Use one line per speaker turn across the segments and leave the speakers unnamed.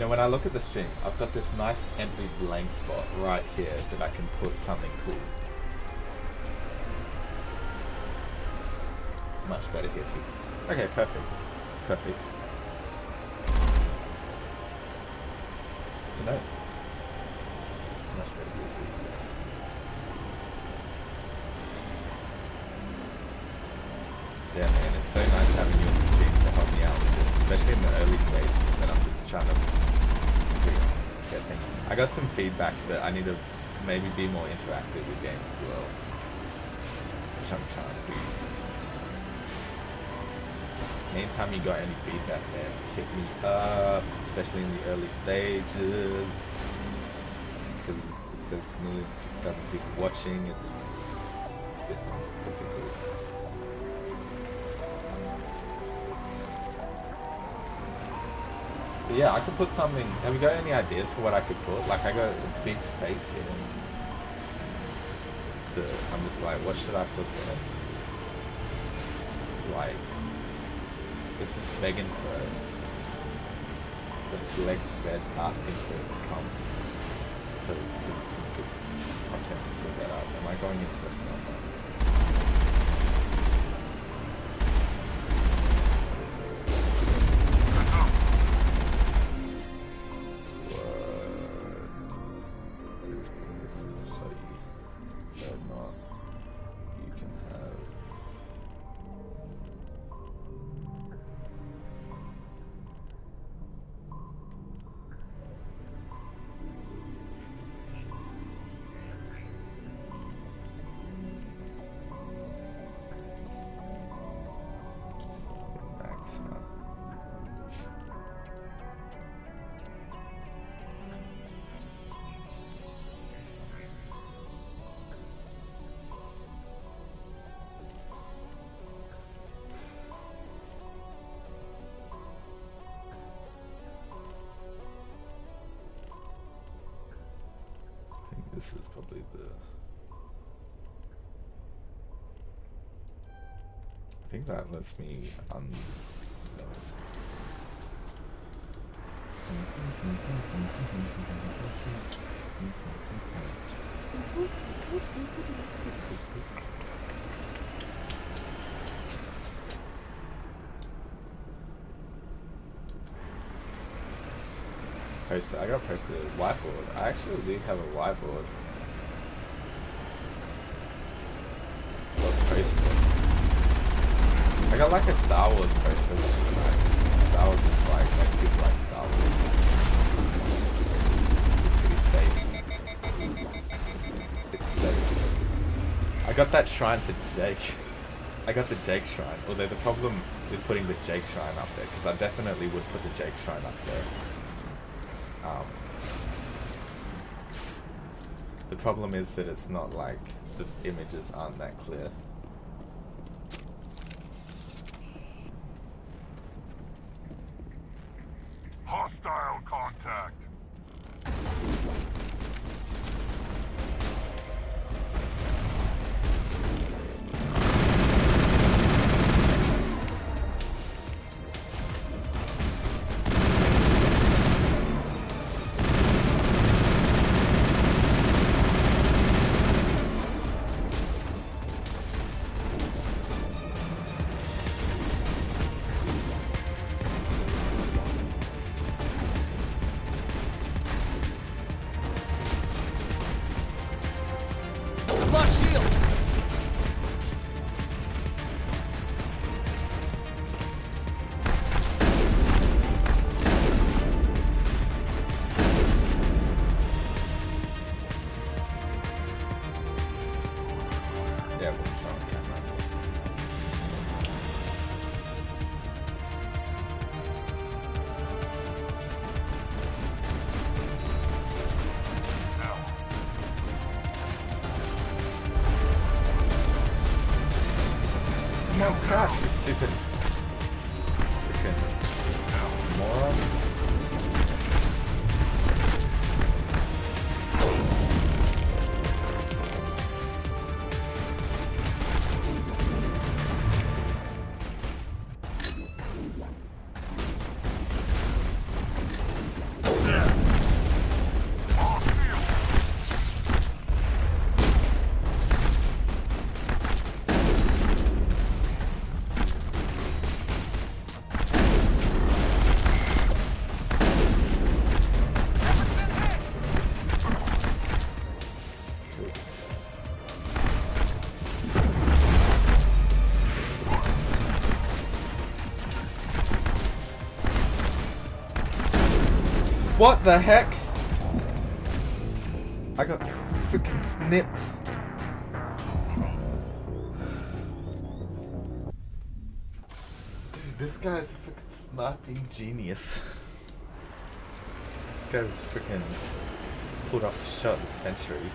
know, when I look at the stream, I've got this nice empty blank spot right here that I can put something cool. Much better here. Okay, perfect. Perfect. You know, much better here. Yeah, man, it's so nice having you on the stream to help me out with this, especially in the early stages when I'm just trying to get things. I got some feedback that I need to maybe be more interactive with games as well, which I'm trying to do. Anytime you got any feedback, man, hit me up, especially in the early stages, because it says smooth, other people watching, it's difficult. But yeah, I could put something. Have you got any ideas for what I could put? Like, I got a big space here. I'm just like, what should I put there? Like, this is begging for it. With its legs spread, asking for it to come. So it's some good content to put that up. Am I going into it? This is probably the... I think that lets me I got posted a whiteboard. I actually do have a whiteboard. I got like a Star Wars poster, which is nice. Star Wars is like, most people like Star Wars. It's pretty safe. It's safe. I got that shrine to Jake. I got the Jake shrine. Although the problem with putting the Jake shrine up there, because I definitely would put the Jake shrine up there. The problem is that it's not like, the images aren't that clear.
Hostile contact.
Oh gosh, you stupid freaking moron. What the heck? I got freaking snipped. Dude, this guy's a freaking sniping genius. This guy's freaking pulled off the shot of the century.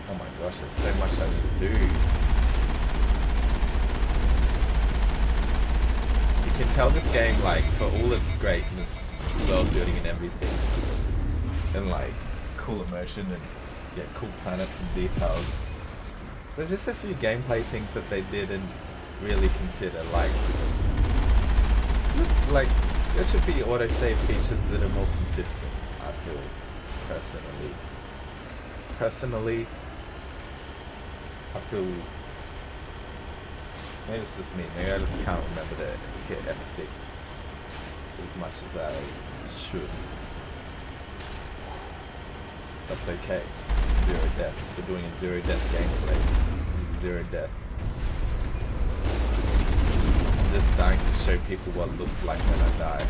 Oh my gosh, there's so much I need to do. You can tell this game, like, for all its great world building and everything, and like cool immersion and yeah, cool planets and details, there's just a few gameplay things that they didn't really consider, like there should be autosave features that are more consistent, I feel, personally I feel, maybe it's just me, maybe I just can't remember to hit F6 as much as I should. That's okay. 0 deaths. We're doing a 0 death gameplay. This is 0 death. I'm just dying to show people what it looks like when I die.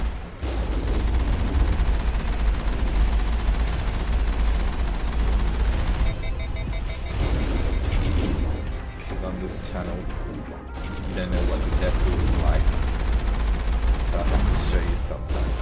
Because on this channel, you don't know what the death looks like. So I have to show you sometimes.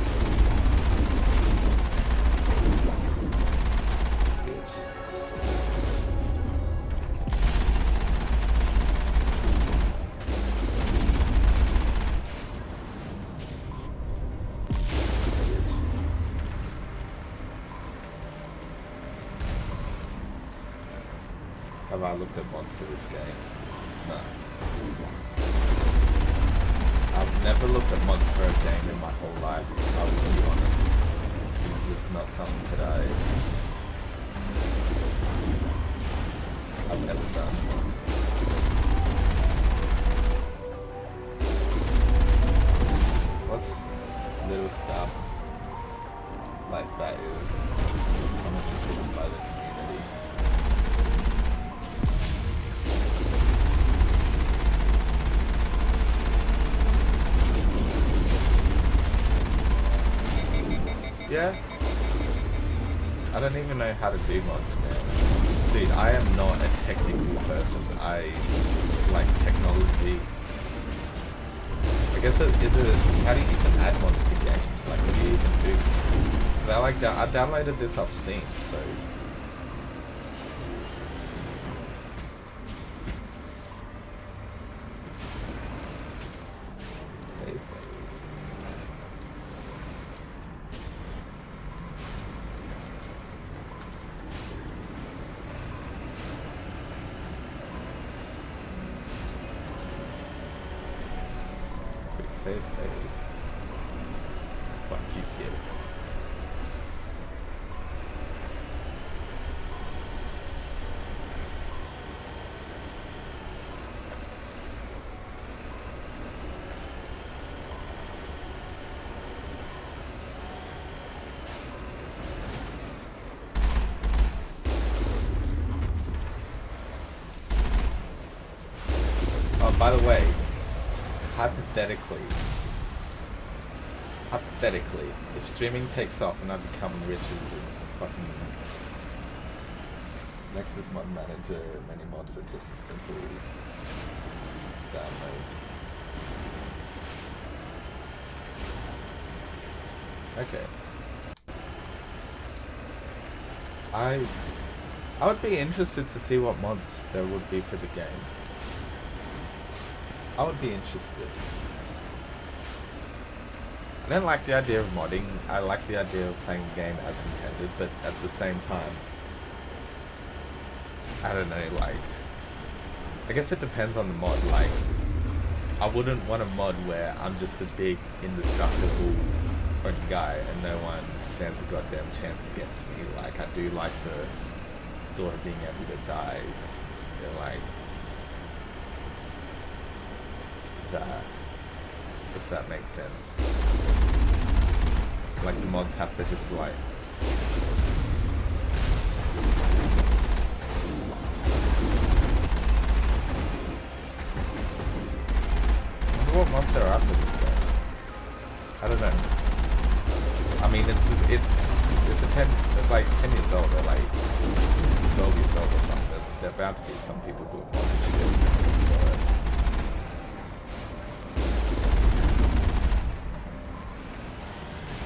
Have I looked at mods for this game? No. I've never looked at mods for a game in my whole life, I will be honest. It's just not something that I've never done. What's little stuff like that is commented by the community. Yeah. I don't even know how to do mods, man. Dude, I am not a technical person. I like technology. I guess how do you even add mods to games? Like, what do you even do? Because I downloaded this off Steam, so. Save fade. Fuck you, kid. Oh, by the way, hypothetically, if streaming takes off and I become rich as a fucking Nexus Mod Manager, many mods are just a simple download. Okay. I would be interested to see what mods there would be for the game. I would be interested. I don't like the idea of modding. I like the idea of playing the game as intended, but at the same time, I don't know, like, I guess it depends on the mod. Like, I wouldn't want a mod where I'm just a big, indestructible fucking guy and no one stands a goddamn chance against me. Like, I do like the thought of being able to die, and like, that, if that makes sense. Like, the mods have to just like I wonder what mods there are for this game. I don't know. bound to be some people doing modded shit.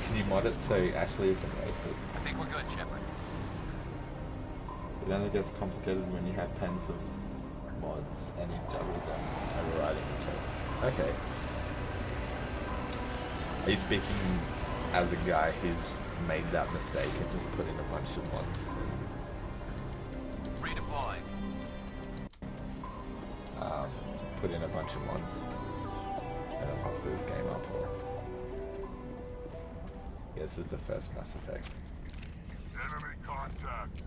Can you mod it so Ashley isn't racist?
I think we're good, Shepard.
It only gets complicated when you have tens of mods and you juggle them overriding each other. Okay. Are you speaking as a guy who's made that mistake and just put in a bunch of mods?
Redeploy.
Put in a bunch of mods and I fucked this game up. Yeah, this is the first Mass Effect.
Enemy contact.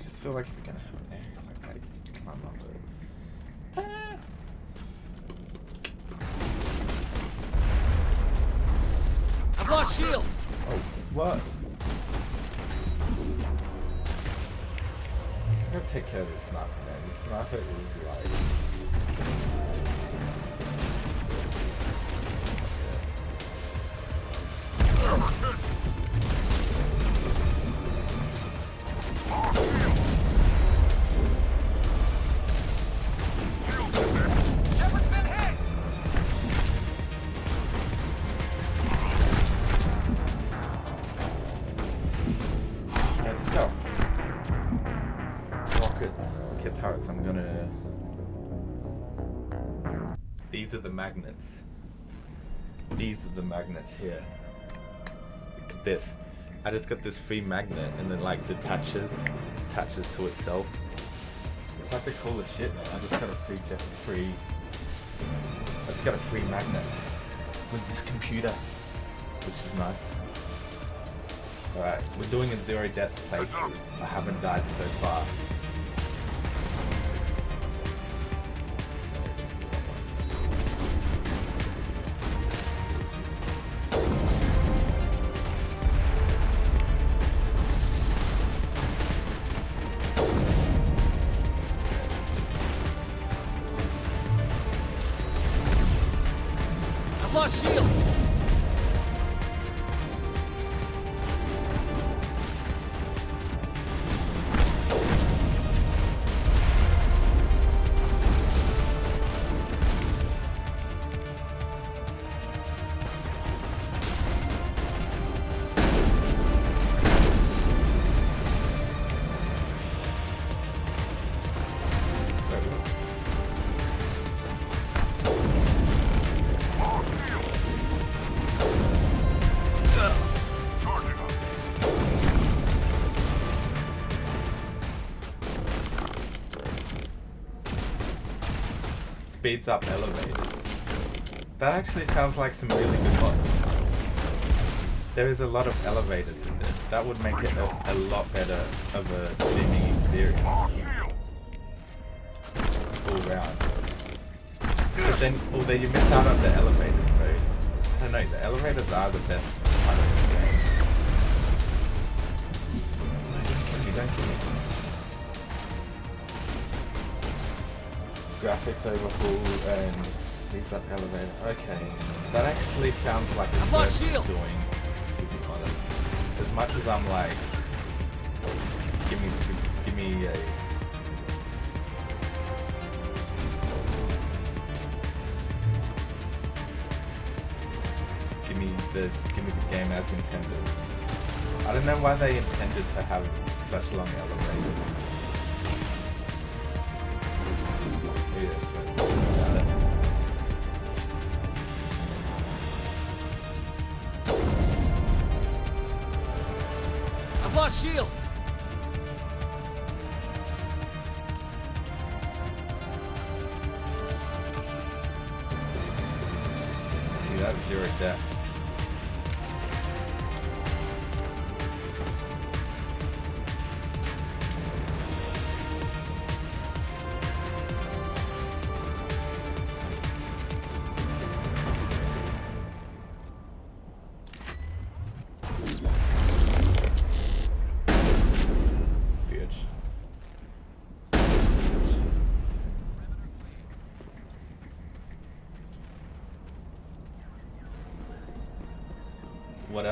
I feel like if you're gonna have an area like that, you can climb up it.
I've lost shields!
Oh, what? I'm gonna take care of this sniper, man. This sniper is like...
Shepard's been hit!
Note to self. Rockets, kit turrets, I'm gonna... These are the magnets. These are the magnets here. Look at this. I just got this free magnet and then like attaches to itself. It's like the coolest shit, man. I just got a free magnet with this computer, which is nice. Alright, we're doing a 0 deaths playthrough. I haven't died so far.
I've lost shields!
Speeds up elevators. That actually sounds like some really good mods. There is a lot of elevators in this. That would make it a lot better of a streaming experience all round. But then, although you miss out on the elevators though. I don't know, the elevators are the best part of this game. No, don't kill me. Graphics overhaul and Leads up elevator. Okay. That actually sounds like it's
I've lost
worth
shields.
doing, to be honest. As much as I'm like, give me a... Give me the game as intended. I don't know why they intended to have such long elevators. Maybe that's what I'm thinking about it.
I've lost shields.
See that? 0 deaths.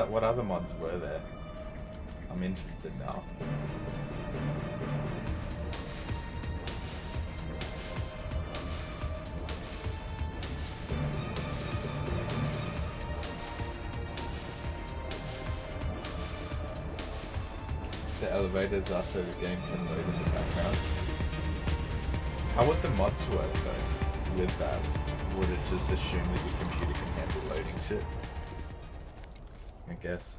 What other mods were there? I'm interested now. The elevators are so the game can load in the background. How would the mods work though with that? Would it just assume that your computer can handle loading shit? I guess.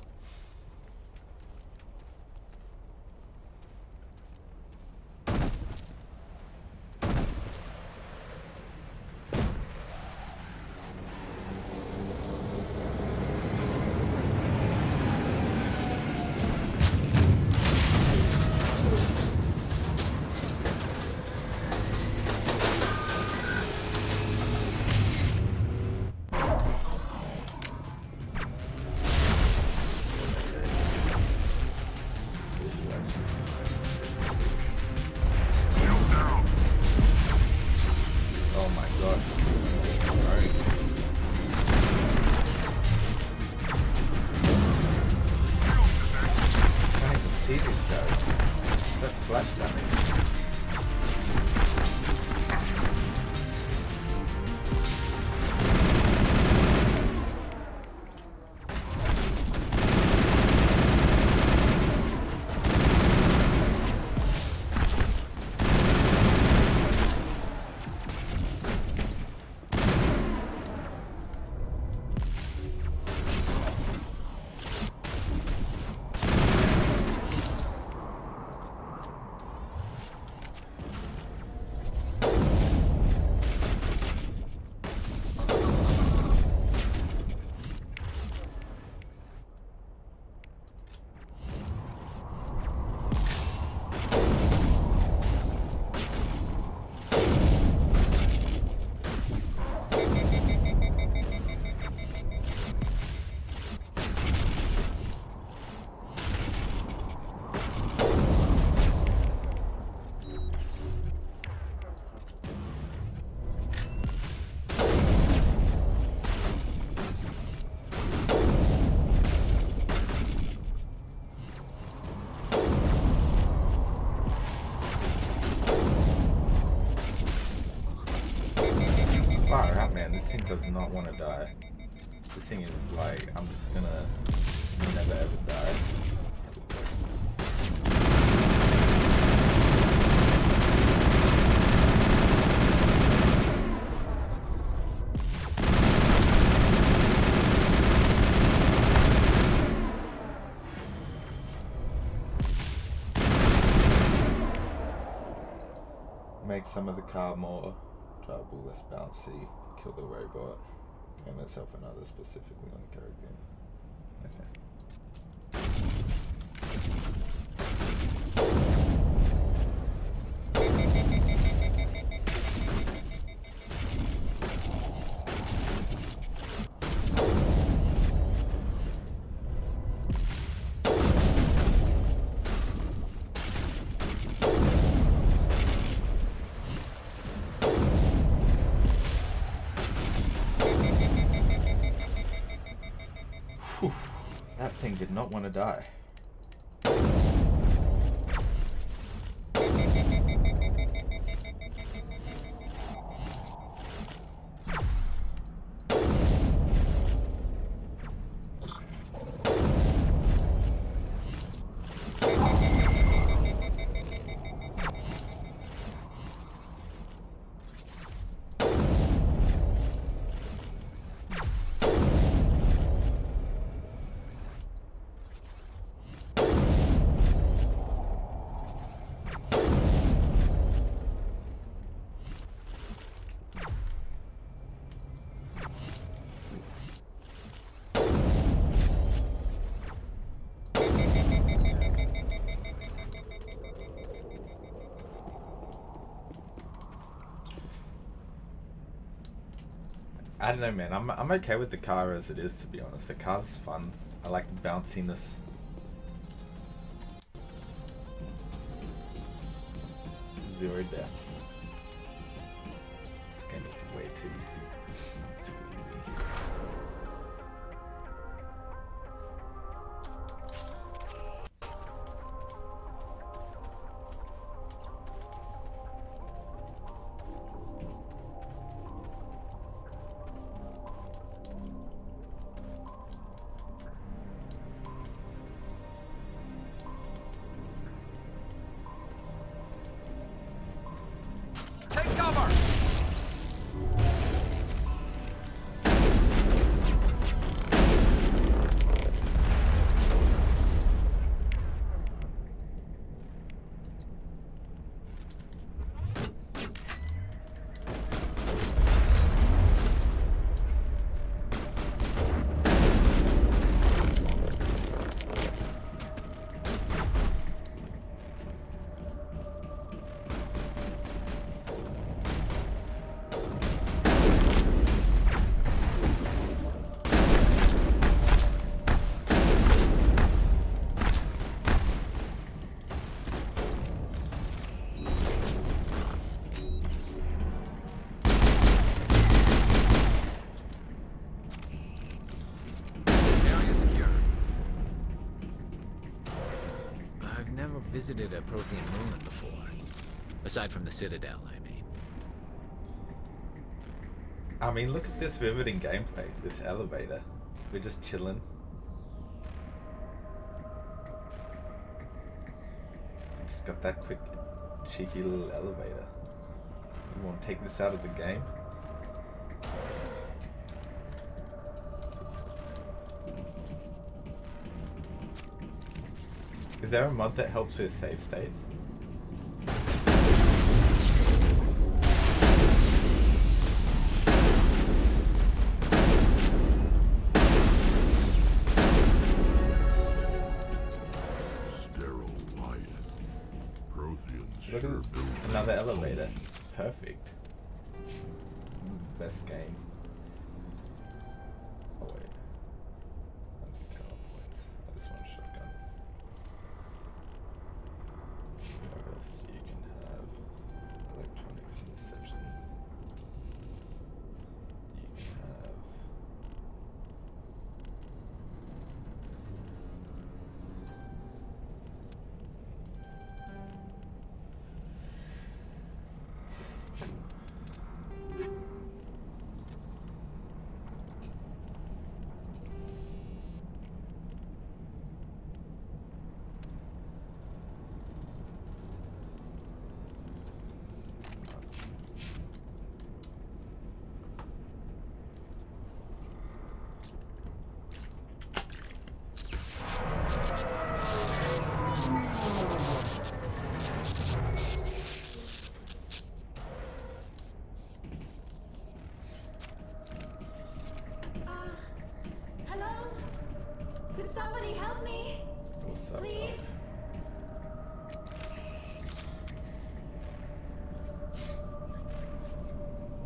Does not want to die. This thing is like, I'm just gonna never ever die. Make some of the car more drivable, less bouncy. Kill the robot. Game itself and others specifically on the card game. Okay. Whew. That thing did not want to die. I don't know, man. I'm okay with the car as it is, to be honest. The car's fun. I like the bounciness. Zero deaths. This game is way too easy.
Take cover! Visited a Prothean ruin before. Aside from the Citadel,
I mean, look at this riveting gameplay. This elevator. We're just chilling. Just got that quick, cheeky little elevator. You want to take this out of the game? Is there a mod that helps with save states?
Sterile light. Protheans.
Look at this. Another elevator. Perfect. This is the best game. Oh wait. I don't think I have points. I just want a shotgun. Whereas you can have electronics and deception. You can have
Could somebody help me?
what's up,
Please?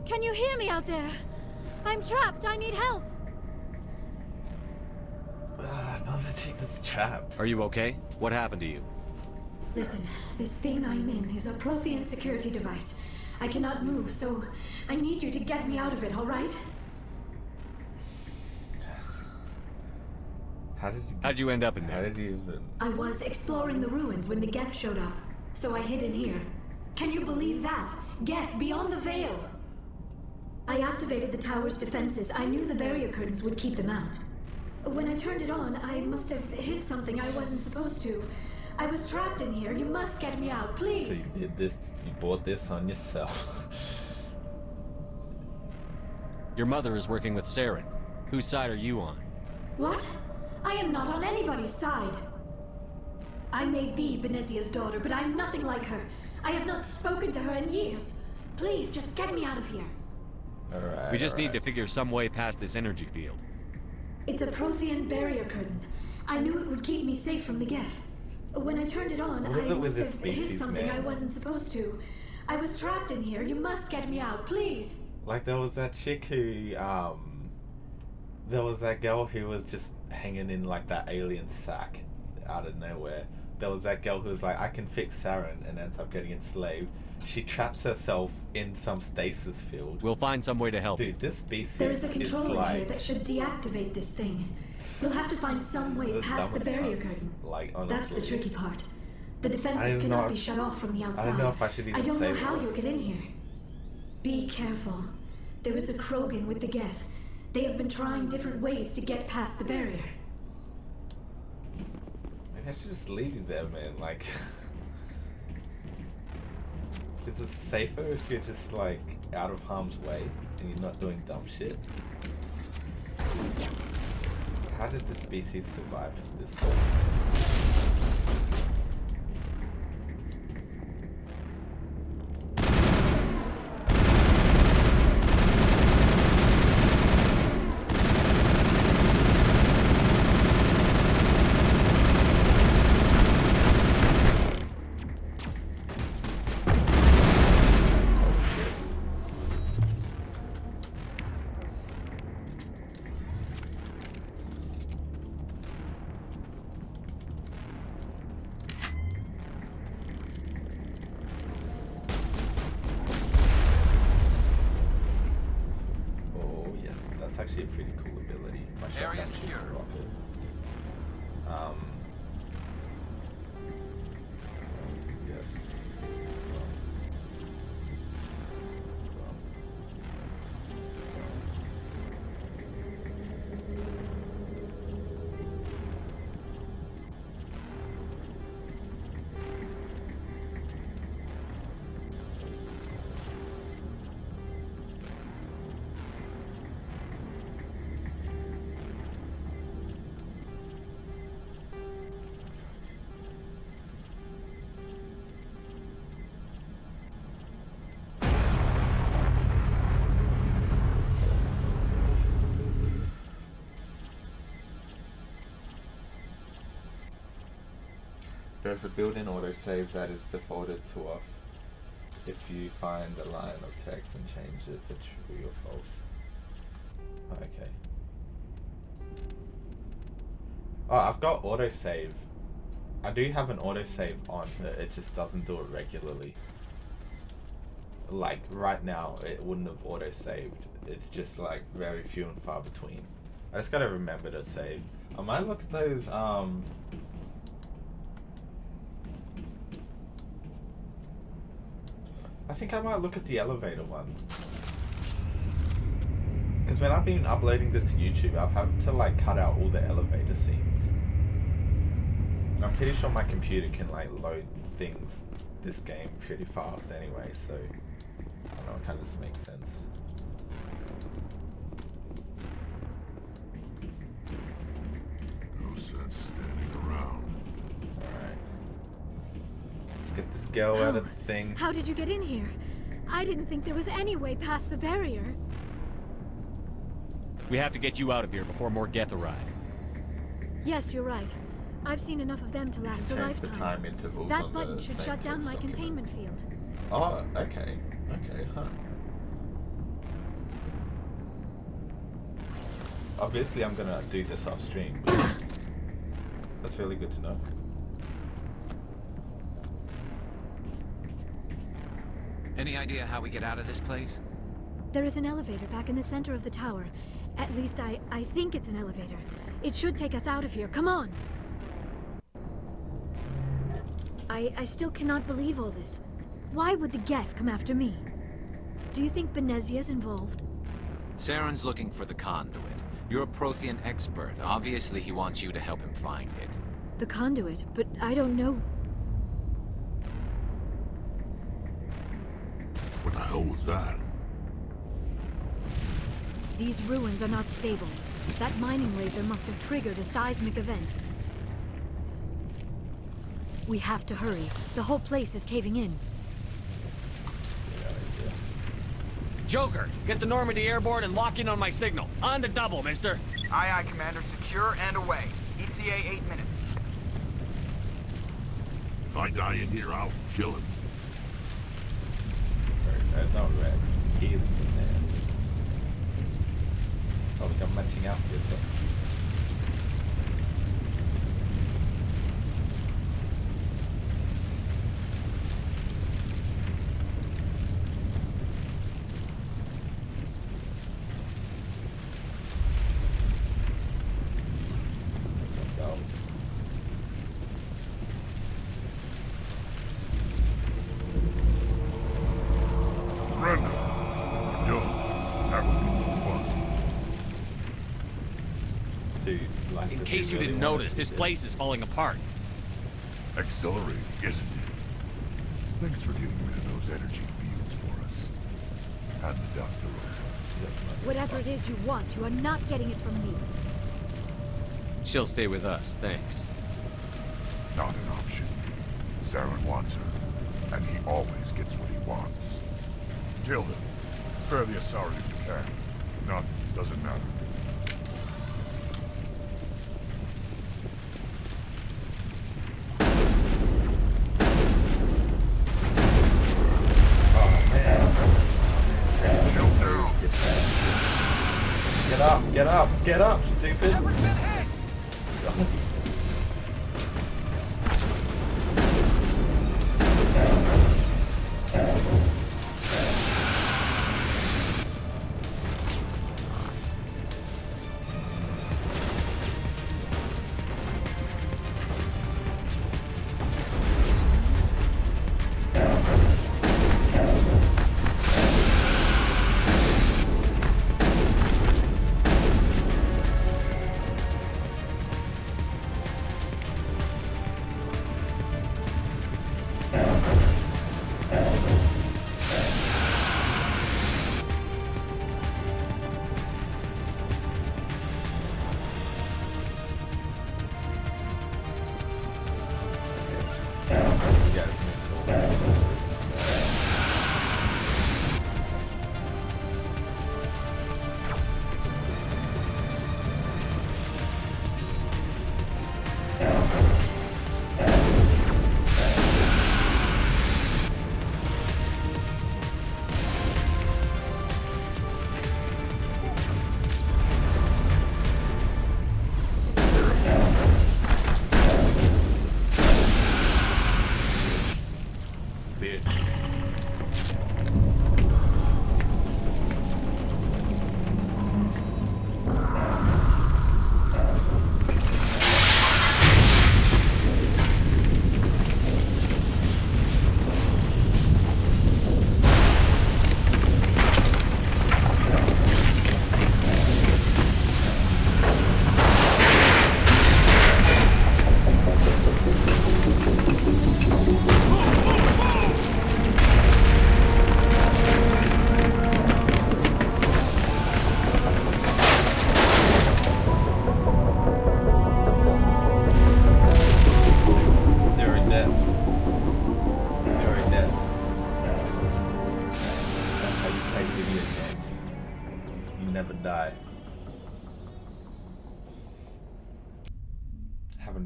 Can you hear me out there? I'm trapped. I need help.
Another chick that's trapped.
Are you okay? What happened to you?
Listen, this thing I'm in is a Prothean security device. I cannot move, so I need you to get me out of it, all right?
How'd you end up in
How
there?
did you even?
I was exploring the ruins when the Geth showed up, so I hid in here. Can you believe that? Geth beyond the veil! I activated the tower's defenses. I knew the barrier curtains would keep them out. When I turned it on, I must have hit something I wasn't supposed to. I was trapped in here. You must get me out,
So
please!
you did this. You bought this on yourself.
Your mother is working with Saren. Whose side are you on?
What? I am not on anybody's side. I may be Benezia's daughter, but I'm nothing like her. I have not spoken to her in years. Please, just get me out of here.
Alright.
We just need to figure some way past this energy field.
It's a Prothean barrier curtain. I knew it would keep me safe from the Geth. When I turned it on,
What is
I
it with
must
this
have hit
species,
something
man?
I wasn't supposed to. I was trapped in here. You must get me out, please.
Like there was that chick who there was that girl who was just hanging in like that alien sack out of nowhere. There was that girl who was like, I can fix Saren, and ends up getting enslaved. She traps herself in some stasis field.
We'll find some way to help you.
Dude, this species
There is a
is
control in
like
here that should deactivate this thing. We'll have to find some way
the
past the
dumbest
barrier
cunts.
curtain.
Like honestly,
That's the tricky part. The
I
defenses
don't
cannot
know
be
if-
shut off from the outside.
I don't know if I should even
I don't know
say
how
that.
you'll get in here. Be careful. There is a Krogan with the Geth. They have been trying different ways to get past the barrier.
Maybe I should just leave you there, man. Like, is it safer if you're just like out of harm's way and you're not doing dumb shit? How did the species survive this long? Oh yes, that's actually a pretty cool ability. My
Area
shotgun shoots
secure.
a rocket. Yes. There's a built-in autosave that is defaulted to off if you find a line of text and change it to true or false. Oh, okay. Oh, I've got autosave. I do have an autosave on, but it just doesn't do it regularly. Like, right now, it wouldn't have autosaved. It's just, like, very few and far between. I just gotta remember to save. I might look at those, I think I might look at the elevator one. Because when I've been uploading this to YouTube, I've had to like cut out all the elevator scenes. And I'm pretty sure my computer can like load things this game pretty fast anyway, so I don't know, it kind of just makes sense.
No sense standing around.
Alright. Let's get this girl out of the thing.
How did you get in here? I didn't think there was any way past the barrier.
We have to get you out of here before more Geth arrive.
Yes, you're right. I've seen enough of them to last a
Change the
lifetime.
time intervals
That
on
button
the
should
same
shut down
text
my
document.
containment field.
Oh, okay. Okay, huh. Obviously I'm gonna do this off stream. That's really good to know.
Any idea how we get out of this place?
There is an elevator back in the center of the tower. At least I think it's an elevator. It should take us out of here. Come on! I still cannot believe all this. Why would the Geth come after me? Do you think Benezia's involved?
Saren's looking for the conduit. You're a Prothean expert. Obviously, he wants you to help him find it.
The conduit, but I don't know.
What the hell was that?
These ruins are not stable. That mining laser must have triggered a seismic event. We have to hurry. The whole place is caving in.
Joker, get the Normandy airborne and lock in on my signal. On the double, mister.
Aye, aye, Commander. Secure and away. ETA 8 minutes.
If I die in here, I'll kill him.
Not Rex. He is the man. Oh, we got matching outfits. That's cute.
Surrender. You don't. That would be no fun.
Dude, like,
In
does
case
he
you
really
didn't
wanna
notice,
do
this place is falling apart.
Exhilarating, isn't it? Thanks for getting rid of those energy fields for us. Hand the doctor over.
Whatever it is you want, you are not getting it from me.
She'll stay with us, thanks.
Not an option. Saren wants her, and he always gets what he wants. Kill them. Spare the Asari if you can. If not, doesn't matter.
Get up, stupid!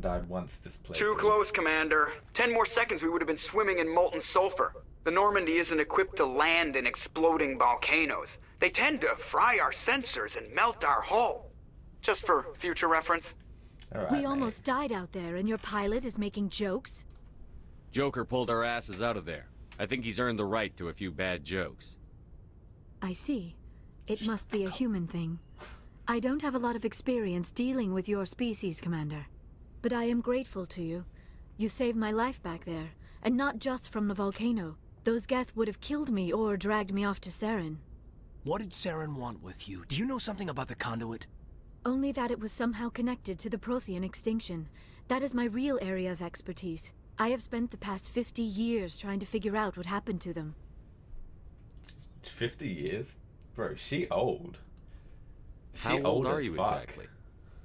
Died once this place.
Too close, Commander. 10 more seconds we would have been swimming in molten sulfur. The Normandy isn't equipped to land in exploding volcanoes. They tend to fry our sensors and melt our hull. Just for future reference.
Right,
We almost died out there, and your pilot is making jokes?
Joker pulled our asses out of there. I think he's earned the right to a few bad jokes.
I see. It must be a human thing. I don't have a lot of experience dealing with your species, Commander. But I am grateful to you. You saved my life back there, and not just from the volcano. Those Geth would have killed me or dragged me off to Saren.
What did Saren want with you? Do you know something about the conduit?
Only that it was somehow connected to the Prothean extinction. That is my real area of expertise. I have spent the past 50 years trying to figure out what happened to them.
50 years? Bro, she old.
How old are you exactly?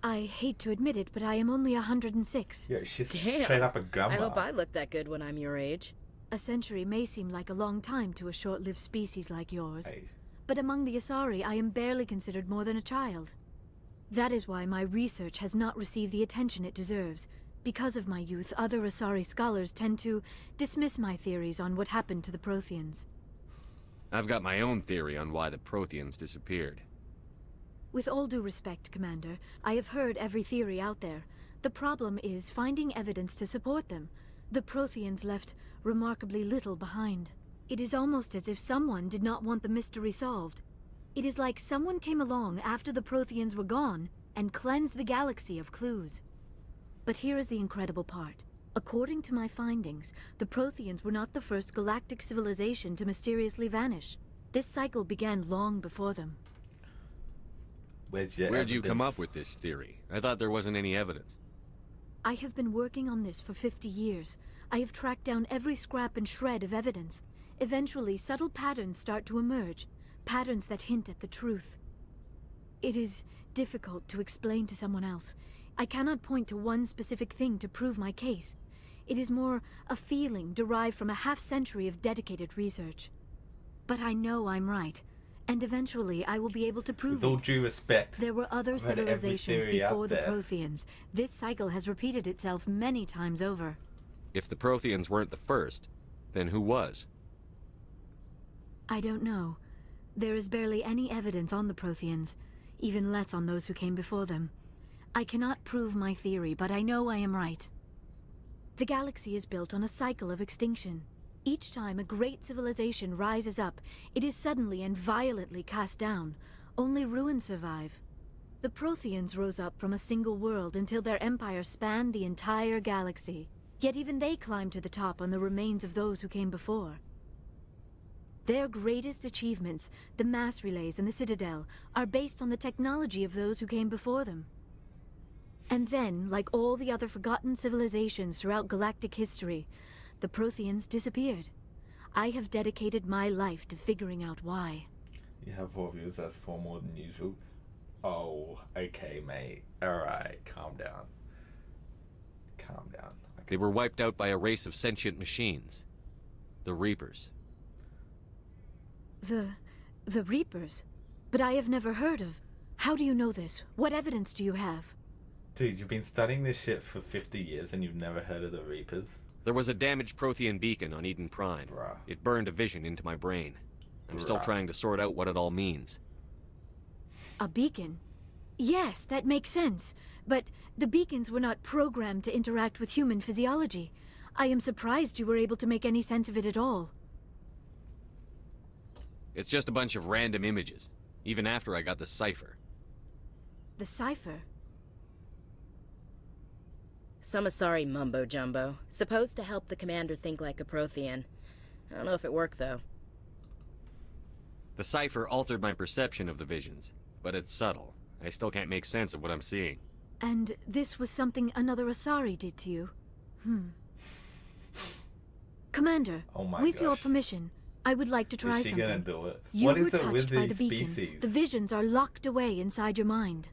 I hate to admit it, but I am only 106.
Yeah, she's
Damn.
straight up a grandma.
I hope I look that good when I'm your age.
A century may seem like a long time to a short-lived species like yours.
Hey.
But among the Asari, I am barely considered more than a child. That is why my research has not received the attention it deserves. Because of my youth, other Asari scholars tend to dismiss my theories on what happened to the Protheans.
I've got my own theory on why the Protheans disappeared.
With all due respect, Commander, I have heard every theory out there. The problem is finding evidence to support them. The Protheans left remarkably little behind. It is almost as if someone did not want the mystery solved. It is like someone came along after the Protheans were gone and cleansed the galaxy of clues. But here is the incredible part. According to my findings, the Protheans were not the first galactic civilization to mysteriously vanish. This cycle began long before them.
Where'd you
come up with this theory? I thought there wasn't any evidence.
I have been working on this for 50 years. I have tracked down every scrap and shred of evidence. Eventually, subtle patterns start to emerge, patterns that hint at the truth. It is difficult to explain to someone else. I cannot point to one specific thing to prove my case. It is more a feeling derived from a half-century of dedicated research. But I know I'm right, and eventually I will be able to prove
With all
it.
due respect,
There were other
I've heard every
civilizations
theory out
before the
there.
Protheans. This cycle has repeated itself many times over.
If the Protheans weren't the first, then who was?
I don't know. There is barely any evidence on the Protheans, even less on those who came before them. I cannot prove my theory, but I know I am right. The galaxy is built on a cycle of extinction. Each time a great civilization rises up, it is suddenly and violently cast down. Only ruins survive. The Protheans rose up from a single world until their empire spanned the entire galaxy. Yet even they climbed to the top on the remains of those who came before. Their greatest achievements, the mass relays and the Citadel, are based on the technology of those who came before them. And then, like all the other forgotten civilizations throughout galactic history, the Protheans disappeared. I have dedicated my life to figuring out why.
You have 4 views, that's 4 more than usual. Oh, okay, mate. Alright, calm down. Calm down. Okay.
They were wiped out by a race of sentient machines. The Reapers.
The Reapers? But I have never heard of. How do you know this? What evidence do you have?
Dude, you've been studying this shit for 50 years and you've never heard of the Reapers?
There was a damaged Prothean beacon on Eden Prime.
Bruh.
It burned a vision into my brain. I'm still
Bruh.
trying to sort out what it all means.
A beacon? Yes, that makes sense. But the beacons were not programmed to interact with human physiology. I am surprised you were able to make any sense of it at all.
It's just a bunch of random images, even after I got the cipher.
The cipher?
Some Asari mumbo-jumbo, supposed to help the commander think like a Prothean. I don't know if it worked, though.
The cipher altered my perception of the visions, but it's subtle. I still can't make sense of what I'm seeing.
And this was something another Asari did to you? Commander,
Oh my
with your
gosh.
permission, I would like to try
Is she
something.
gonna do it?
You
What
were
is it with
touched by the
these
beacon.
species?
The visions are locked away inside your mind.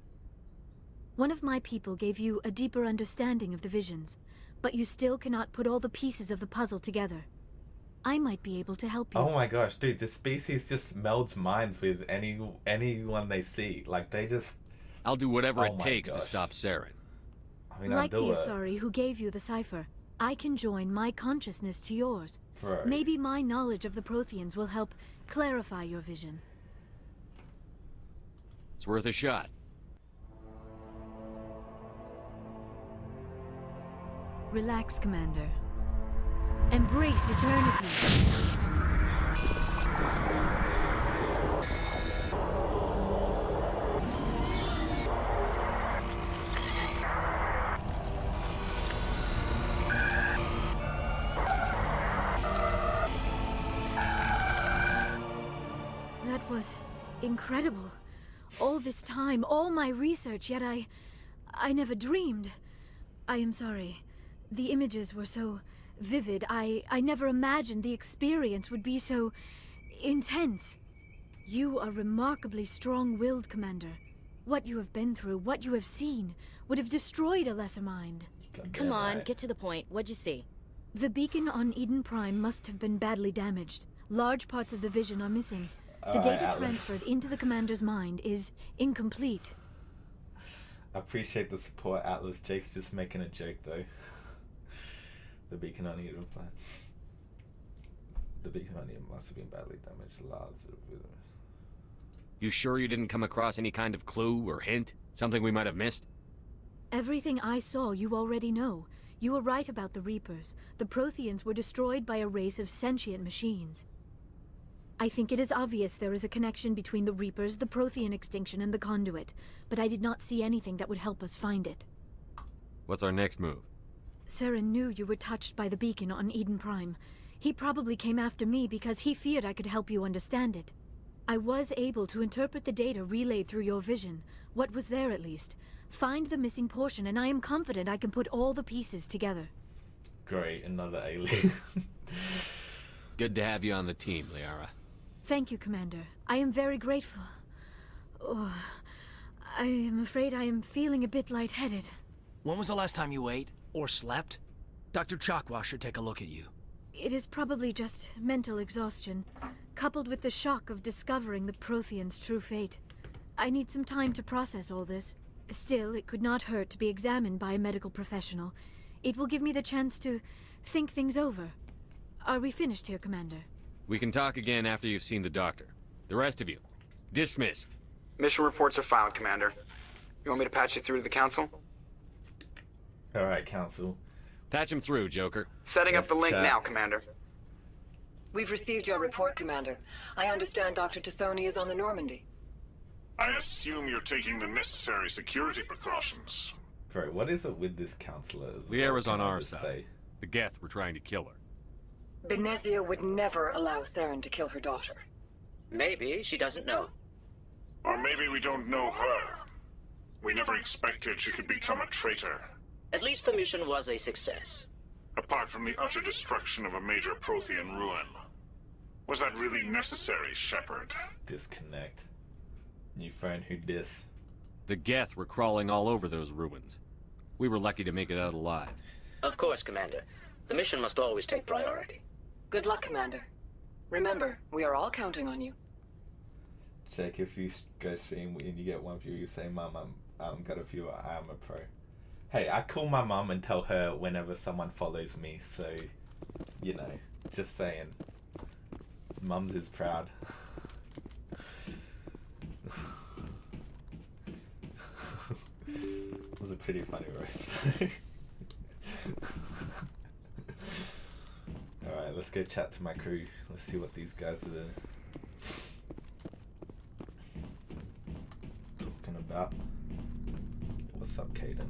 One of my people gave you a deeper understanding of the visions, but you still cannot put all the pieces of the puzzle together. I might be able to help you.
Oh my gosh, dude, this species just melds minds with anyone they see. Like, they just...
I'll do whatever
Oh
it
my
takes to
gosh.
stop Saren.
I mean,
Like the
I'll do it.
Asari who gave you the cipher, I can join my consciousness to yours.
Right.
Maybe my knowledge of the Protheans will help clarify your vision.
It's worth a shot.
Relax, Commander. Embrace eternity. Incredible. All this time, all my research, yet I never dreamed. I am sorry. The images were so vivid. I never imagined the experience would be so intense. You are remarkably strong-willed, Commander. What you have been through, what you have seen, would have destroyed a lesser mind.
Come on, get to the point. What'd you see?
The beacon on Eden Prime must have been badly damaged. Large parts of the vision are missing. The data transferred into the Commander's mind is incomplete.
I appreciate the support, Atlas. Jake's just making a joke, though. The beacon on Eden Prime. The beacon on Eden must have been badly damaged.
You sure you didn't come across any kind of clue or hint? Something we might have missed?
Everything I saw you already know. You were right about the Reapers. The Protheans were destroyed by a race of sentient machines. I think it is obvious there is a connection between the Reapers, the Prothean extinction, and the Conduit, but I did not see anything that would help us find it.
What's our next move?
Saren knew you were touched by the beacon on Eden Prime. He probably came after me because he feared I could help you understand it. I was able to interpret the data relayed through your vision, what was there at least, find the missing portion, and I am confident I can put all the pieces together.
Great, another alien.
Good to have you on the team, Liara.
Thank you, Commander. I am very grateful. Oh, I am afraid I am feeling a bit lightheaded.
When was the last time you ate or slept? Dr. Chakwa should take a look at you.
It is probably just mental exhaustion, coupled with the shock of discovering the Prothean's true fate. I need some time to process all this. Still, it could not hurt to be examined by a medical professional. It will give me the chance to think things over. Are we finished here, Commander?
We can talk again after you've seen the doctor. The rest of you, dismissed.
Mission reports are filed, Commander. You want me to patch you through to the Council?
Alright, Council.
Patch him through, Joker.
Setting up the link
chat.
now, Commander.
We've received your report, Commander. I understand Dr. Tassoni is on the Normandy.
I assume you're taking the necessary security precautions.
Bro, what is it with this counselor?
Liara's on our
just
side.
say?
The Geth were trying to kill her.
Benezia would never allow Saren to kill her daughter.
Maybe she doesn't know.
Or maybe we don't know her. We never expected she could become a traitor.
At least the mission was a success.
Apart from the utter destruction of a major Prothean ruin. Was that really necessary, Shepard?
Disconnect. New phone, who dis?
The Geth were crawling all over those ruins. We were lucky to make it out alive.
Of course, Commander. The mission must always take priority.
Good luck, Commander. Remember, we are all counting on you.
Check if you go stream and you get one view, you say, Mum, I'm got a viewer, I am a pro. Hey, I call my mum and tell her whenever someone follows me, so, you know, just saying. Mums is proud. It was a pretty funny roast. Alright, let's go chat to my crew. Let's see what these guys are doing. Talking about. What's up, Caden?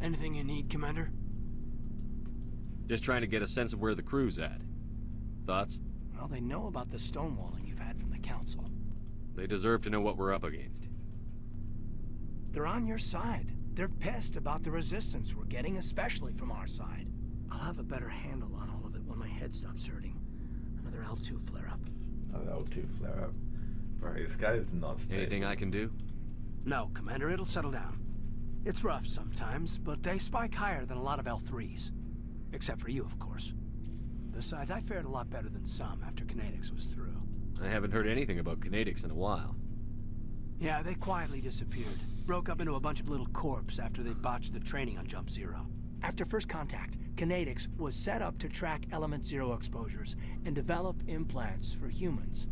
Anything you need, Commander?
Just trying to get a sense of where the crew's at. Thoughts?
Well, they know about the stonewalling you've had from the Council.
They deserve to know what we're up against.
They're on your side. They're pissed about the resistance we're getting, especially from our side. I'll have a better handle on all of it when my head stops hurting. Another L2 flare-up.
Another L2 flare-up. Bro, this guy is not stable.
Anything I can do?
No, Commander, it'll settle down. It's rough sometimes, but they spike higher than a lot of L3s. Except for you, of course. Besides, I fared a lot better than some after Kinetics was through.
I haven't heard anything about Kinetics in a while.
Yeah, they quietly disappeared. Broke up into a bunch of little corps after they botched the training on Jump Zero. After first contact, Kinetics was set up to track Element Zero exposures and develop implants for humans.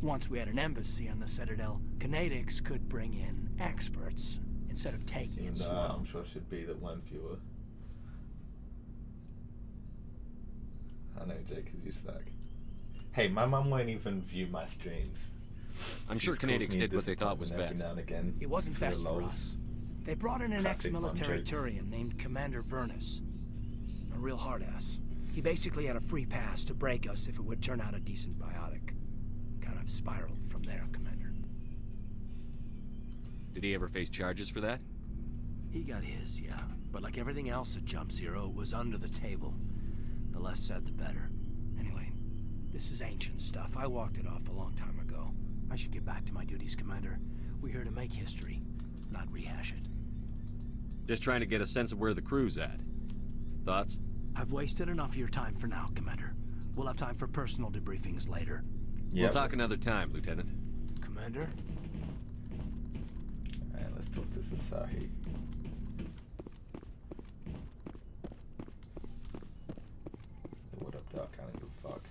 Once we had an embassy on the Citadel, Kinetics could bring in experts instead of taking it slow.
I'm sure should be the one viewer. I know, Jake, because you suck. Hey, my mum won't even view my streams.
I'm sure Kinetics did what they thought was best.
Every now and again,
It wasn't
for the
best for
lols.
us. They brought in an
Classic mum
ex-military
jokes.
Turian named Commander Vernus. A real hard-ass. He basically had a free pass to break us if it would turn out a decent biotic. Kind of spiraled from there, Commander.
Did he ever face charges for that?
He got his, yeah. But like everything else at Jump Zero, it was under the table. The less said, the better. Anyway, this is ancient stuff. I walked it off a long time ago. I should get back to my duties, Commander. We're here to make history, not rehash it.
Just trying to get a sense of where the crew's at. Thoughts?
I've wasted enough of your time for now, Commander. We'll have time for personal debriefings later.
We'll talk another time, Lieutenant.
Commander?
Alright, let's talk to Asari. What up, Doc? I don't give a fuck.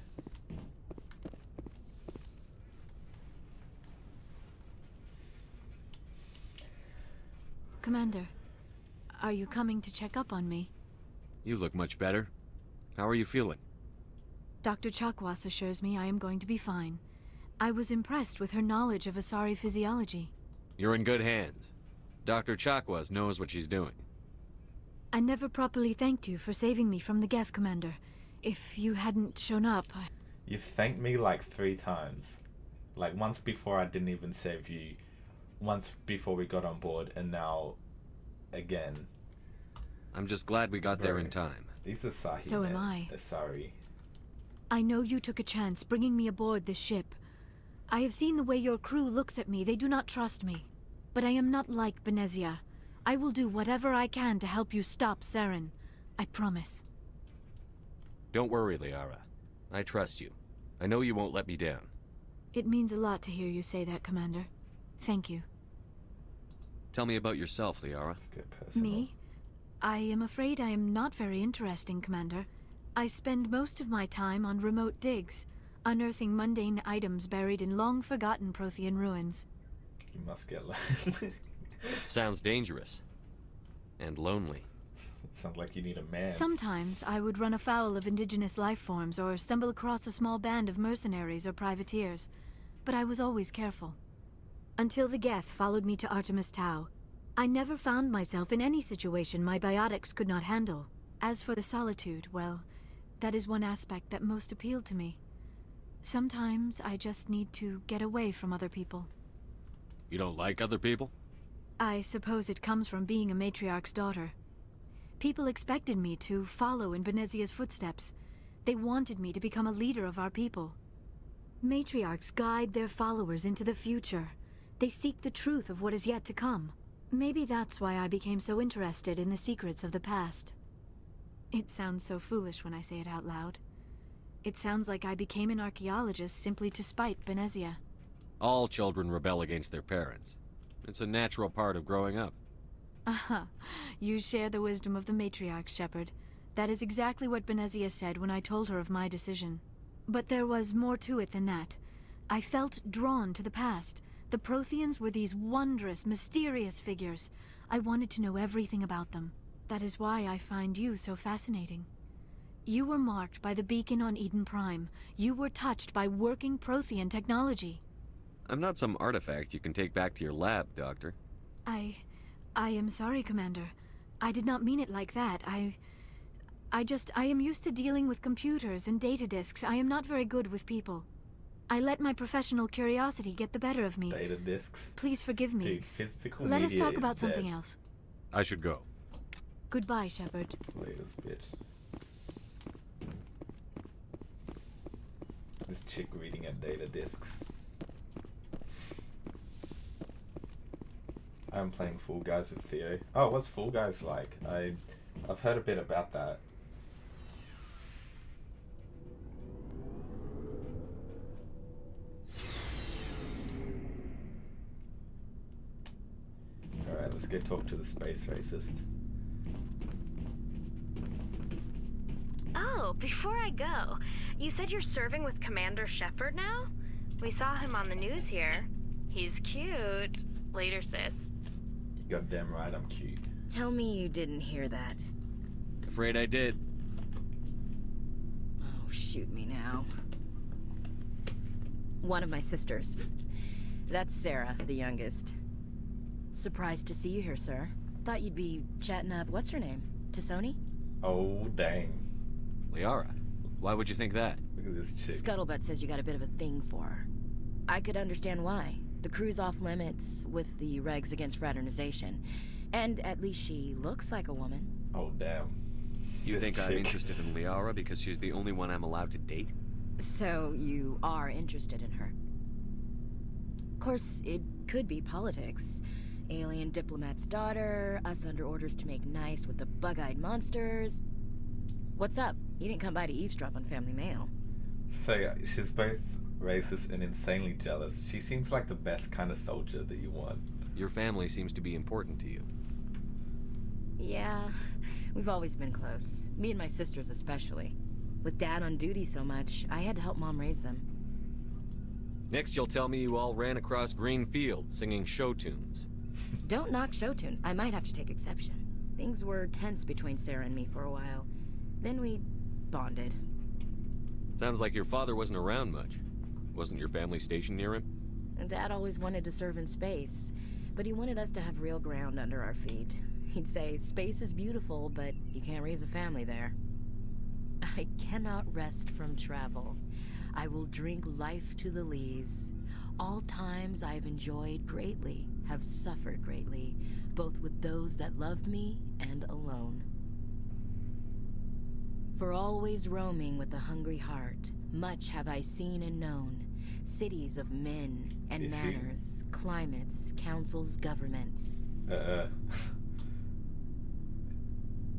Commander, are you coming to check up on me?
You look much better. How are you feeling?
Dr. Chakwas assures me I am going to be fine. I was impressed with her knowledge of Asari physiology.
You're in good hands. Dr. Chakwas knows what she's doing.
I never properly thanked you for saving me from the Geth, Commander. If you hadn't shown up,
You've thanked me like 3 times. Like once before I didn't even save you. Once before we got on board, and now again.
I'm just glad we got there in time.
These Asari
So am
men,
I.
Asari.
I know you took a chance bringing me aboard this ship. I have seen the way your crew looks at me. They do not trust me. But I am not like Benezia. I will do whatever I can to help you stop Saren. I promise.
Don't worry, Liara. I trust you. I know you won't let me down.
It means a lot to hear you say that, Commander. Thank you.
Tell me about yourself, Liara.
Let's get personal.
Me? I am afraid I am not very interesting, Commander. I spend most of my time on remote digs, unearthing mundane items buried in long-forgotten Prothean ruins.
You must get lonely.
Sounds dangerous. And lonely.
Sounds like you need a man.
Sometimes I would run afoul of indigenous life forms or stumble across a small band of mercenaries or privateers, but I was always careful. Until the Geth followed me to Artemis Tau, I never found myself in any situation my biotics could not handle. As for the solitude, well, that is one aspect that most appealed to me. Sometimes I just need to get away from other people.
You don't like other people?
I suppose it comes from being a matriarch's daughter. People expected me to follow in Benezia's footsteps. They wanted me to become a leader of our people. Matriarchs guide their followers into the future. They seek the truth of what is yet to come. Maybe that's why I became so interested in the secrets of the past. It sounds so foolish when I say it out loud. It sounds like I became an archaeologist simply to spite Benezia.
All children rebel against their parents. It's a natural part of growing up.
Aha, you share the wisdom of the matriarch, Shepard. That is exactly what Benezia said when I told her of my decision. But there was more to it than that. I felt drawn to the past. The Protheans were these wondrous, mysterious figures. I wanted to know everything about them. That is why I find you so fascinating. You were marked by the beacon on Eden Prime. You were touched by working Prothean technology.
I'm not some artifact you can take back to your lab, Doctor.
I am sorry, Commander. I did not mean it like that. I am used to dealing with computers and data disks. I am not very good with people. I let my professional curiosity get the better of me.
Data discs.
Please forgive me.
Dude, physical
Let us
media
talk
is
about something
dead.
else.
I should go.
Goodbye, Shepard.
Latest bitch. This chick reading at data discs. I'm playing Fall Guys with Theo. Oh, what's Fall Guys like? I've heard a bit about that. Alright, let's go talk to the space racist.
Oh, before I go, you said you're serving with Commander Shepard now? We saw him on the news here. He's cute. Later, sis.
Goddamn right, I'm cute.
Tell me you didn't hear that.
Afraid I did.
Oh, shoot me now. One of my sisters. That's Sarah, the youngest. Surprised to see you here, sir. Thought you'd be chatting up, what's her name? Tassoni?
Oh, dang.
Liara, why would you think that?
Look at this chick.
Scuttlebutt says you got a bit of a thing for her. I could understand why. The crew's off limits with the regs against fraternization. And at least she looks like a woman.
Oh, damn.
You
This
think I'm
chick.
interested in Liara because she's the only one I'm allowed to date?
So you are interested in her. Of course, it could be politics. Alien diplomat's daughter, us under orders to make nice with the bug-eyed monsters. What's up? You didn't come by to eavesdrop on Family Mail.
So yeah, she's both racist and insanely jealous. She seems like the best kind of soldier that you want.
Your family seems to be important to you.
Yeah, we've always been close. Me and my sisters especially. With Dad on duty so much, I had to help Mom raise them.
Next, you'll tell me you all ran across green fields singing show tunes.
Don't knock show tunes. I might have to take exception. Things were tense between Sarah and me for a while. Then we bonded.
Sounds like your father wasn't around much. Wasn't your family stationed near him?
Dad always wanted to serve in space, but he wanted us to have real ground under our feet. He'd say, space is beautiful, but you can't raise a family there. I cannot rest from travel. I will drink life to the lees. All times I've enjoyed greatly, have suffered greatly, both with those that loved me and alone. For always roaming with a hungry heart, much have I seen and known. Cities of men and manners, climates, councils, governments.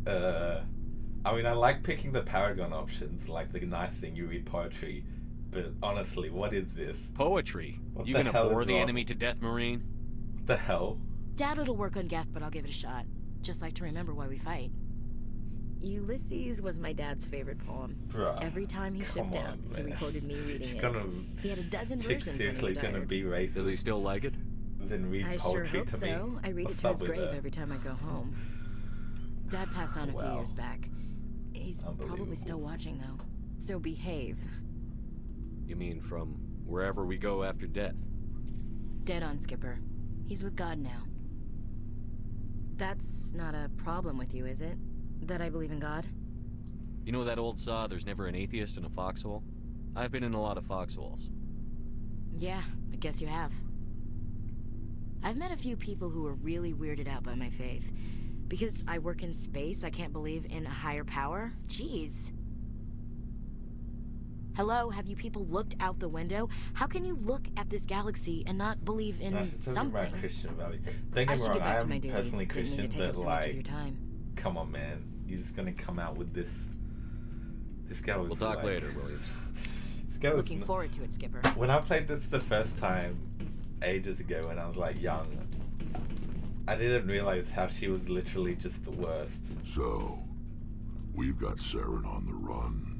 I mean, I like picking the Paragon options, like the nice thing you read poetry, but honestly, what is this?
Poetry?
What
You
the
gonna
hell
bore
is
the
wrong?
enemy to death, Marine?
What the hell?
Dad will work on Geth, but I'll give it a shot. Just like to remember why we fight. Ulysses was my dad's favorite poem.
Bruh,
Every time he
come
shipped out,
on,
he
man.
recorded me reading
She's
it.
gonna,
He had a dozen
chick's
versions when he
seriously gonna
retired.
be racist.
Does he still like it?
Then read
I
poetry
sure hope
to me.
so. I read
What's
it to
up
his
with
grave
that?
every time I go home. Dad passed on a few
Wow.
years back. He's probably
Unbelievable.
still watching, though. So behave.
You mean from wherever we go after death?
Dead on, Skipper. He's with God now. That's not a problem with you, is it? That I believe in God?
You know that old saw, there's never an atheist in a foxhole? I've been in a lot of foxholes.
Yeah, I guess you have. I've met a few people who were really weirded out by my faith. Because I work in space, I can't believe in a higher power? Jeez. Hello, have you people looked out the window? How can you look at this galaxy and not believe in
No, she's talking
something?
about Christian value. Don't
I
get me
should
wrong,
get back
I
to my
am
duties.
personally
Didn't mean
Christian,
to take up
but
so much of your
like,
time.
come on, man. You're just gonna come out with this. This guy was
We'll talk
like,
later, Williams.
This guy was
Looking forward to it, Skipper.
When I played this the first time, ages ago, when I was like young, I didn't realize how she was literally just the worst.
So, we've got Saren on the run.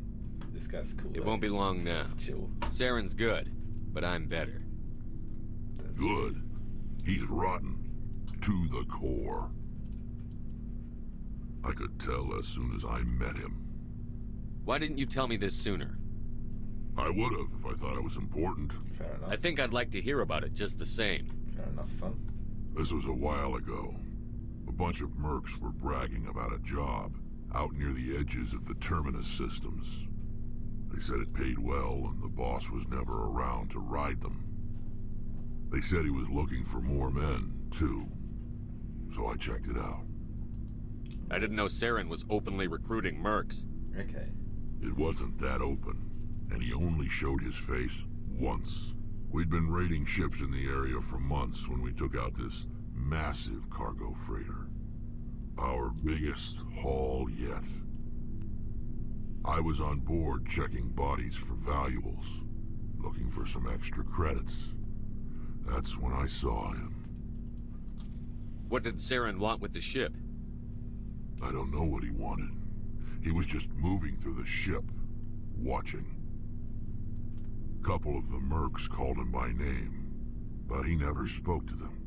This guy's cool.
It
though.
won't be long
This
now.
guy's chill.
Saren's good, but I'm better.
That's
Good. He's rotten. To the core. I could tell as soon as I met him.
Why didn't you tell me this sooner?
I would have if I thought it was important.
Fair enough.
I think I'd like to hear about it just the same.
Fair enough, son.
This was a while ago. A bunch of mercs were bragging about a job out near the edges of the Terminus systems. They said it paid well and the boss was never around to ride them. They said he was looking for more men, too. So I checked it out.
I didn't know Saren was openly recruiting mercs.
Okay.
It wasn't that open, and he only showed his face once. We'd been raiding ships in the area for months when we took out this massive cargo freighter. Our biggest haul yet. I was on board checking bodies for valuables, looking for some extra credits. That's when I saw him.
What did Saren want with the ship?
I don't know what he wanted. He was just moving through the ship, watching. Couple of the mercs called him by name, but he never spoke to them.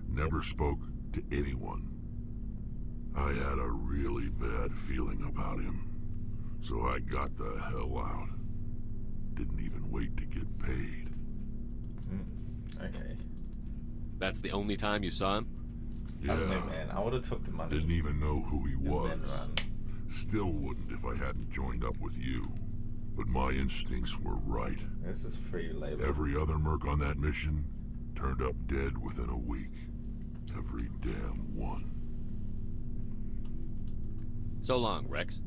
Never spoke to anyone. I had a really bad feeling about him, so I got the hell out. Didn't even wait to get paid.
Okay.
That's the only time you saw him?
Yeah,
I don't know, man. I would have took the money.
didn't even know who he
and
was.
then run.
Still wouldn't if I hadn't joined up with you. But my instincts were right.
This is free labor.
Every other merc on that mission turned up dead within a week. Every damn one.
So long, Rex.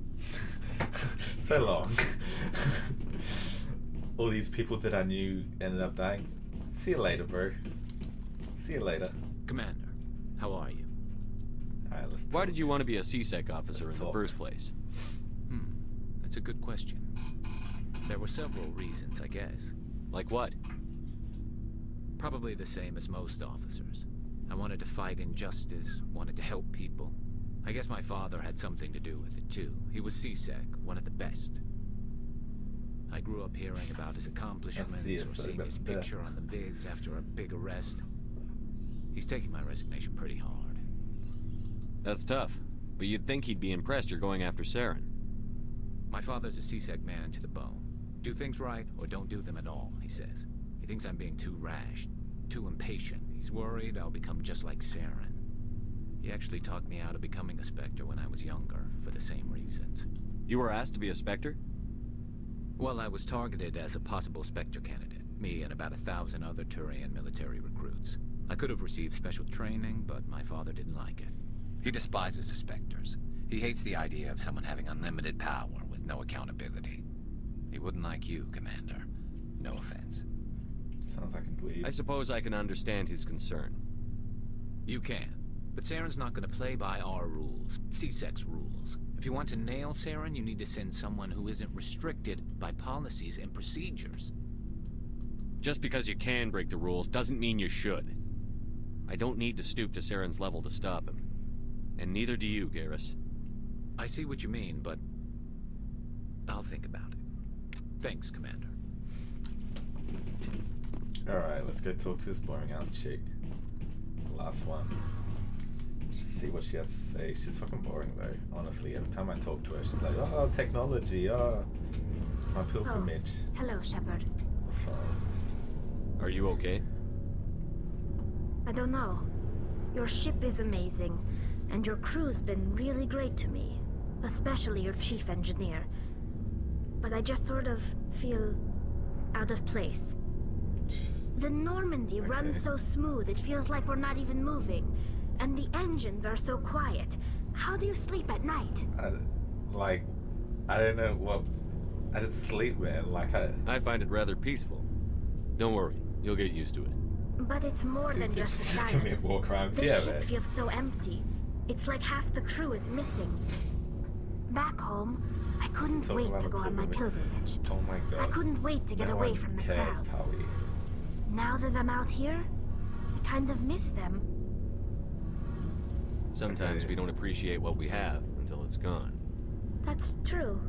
So long. All these people that I knew ended up dying. See you later, bro. See you later.
Commander, how are you?
Alright, let's talk.
Why did you want to be a C-Sec officer in the first place?
That's a good question. There were several reasons, I guess.
Like what?
Probably the same as most officers. I wanted to fight injustice, wanted to help people. I guess my father had something to do with it too. He was C-Sec, one of the best. I grew up hearing about his accomplishments or seeing his picture on the vids after a big arrest. He's taking my resignation pretty hard.
That's tough. But you'd think he'd be impressed you're going after Saren.
My father's a C-Sec man to the bone. Do things right or don't do them at all, he says. He thinks I'm being too rash, too impatient. He's worried I'll become just like Saren. He actually talked me out of becoming a Spectre when I was younger, for the same reasons.
You were asked to be a Spectre?
Well, I was targeted as a possible Spectre candidate. Me and about 1,000 other Turian military recruits. I could have received special training, but my father didn't like it. He despises the Spectres. He hates the idea of someone having unlimited power with no accountability. He wouldn't like you, Commander. No offense.
Sounds like a bleed.
I suppose I can understand his concern.
You can. But Saren's not going to play by our rules, C-Sec's rules. If you want to nail Saren, you need to send someone who isn't restricted by policies and procedures.
Just because you can break the rules doesn't mean you should. I don't need to stoop to Saren's level to stop him. And neither do you, Garrus.
I see what you mean, but I'll think about it. Thanks, Commander.
Alright, let's go talk to this boring ass chick. Last one. Just see what she has to say. She's fucking boring though, honestly. Every time I talk to her, she's like, oh, technology, oh, my pilgrimage.
Oh, hello, Shepard.
That's fine.
Are you okay?
I don't know. Your ship is amazing, and your crew's been really great to me. Especially your chief engineer. But I just sort of feel out of place. The Normandy runs so smooth, it feels like we're not even moving. And the engines are so quiet. How do you sleep at night?
I don't know what... I just sleep, man.
I find it rather peaceful. Don't worry, you'll get used to it.
But it's more than just the silence.
War crimes.
The
Yeah,
ship
man.
feels so empty. It's like half the crew is missing. Back home, I couldn't
Talk
wait
about
to
a
go on my pilgrimage.
Oh my god.
I couldn't wait to get
No
away
one
from the
cares,
crowds.
Tully.
Now that I'm out here, I kind of miss them.
Sometimes we don't appreciate what we have until it's gone.
That's true.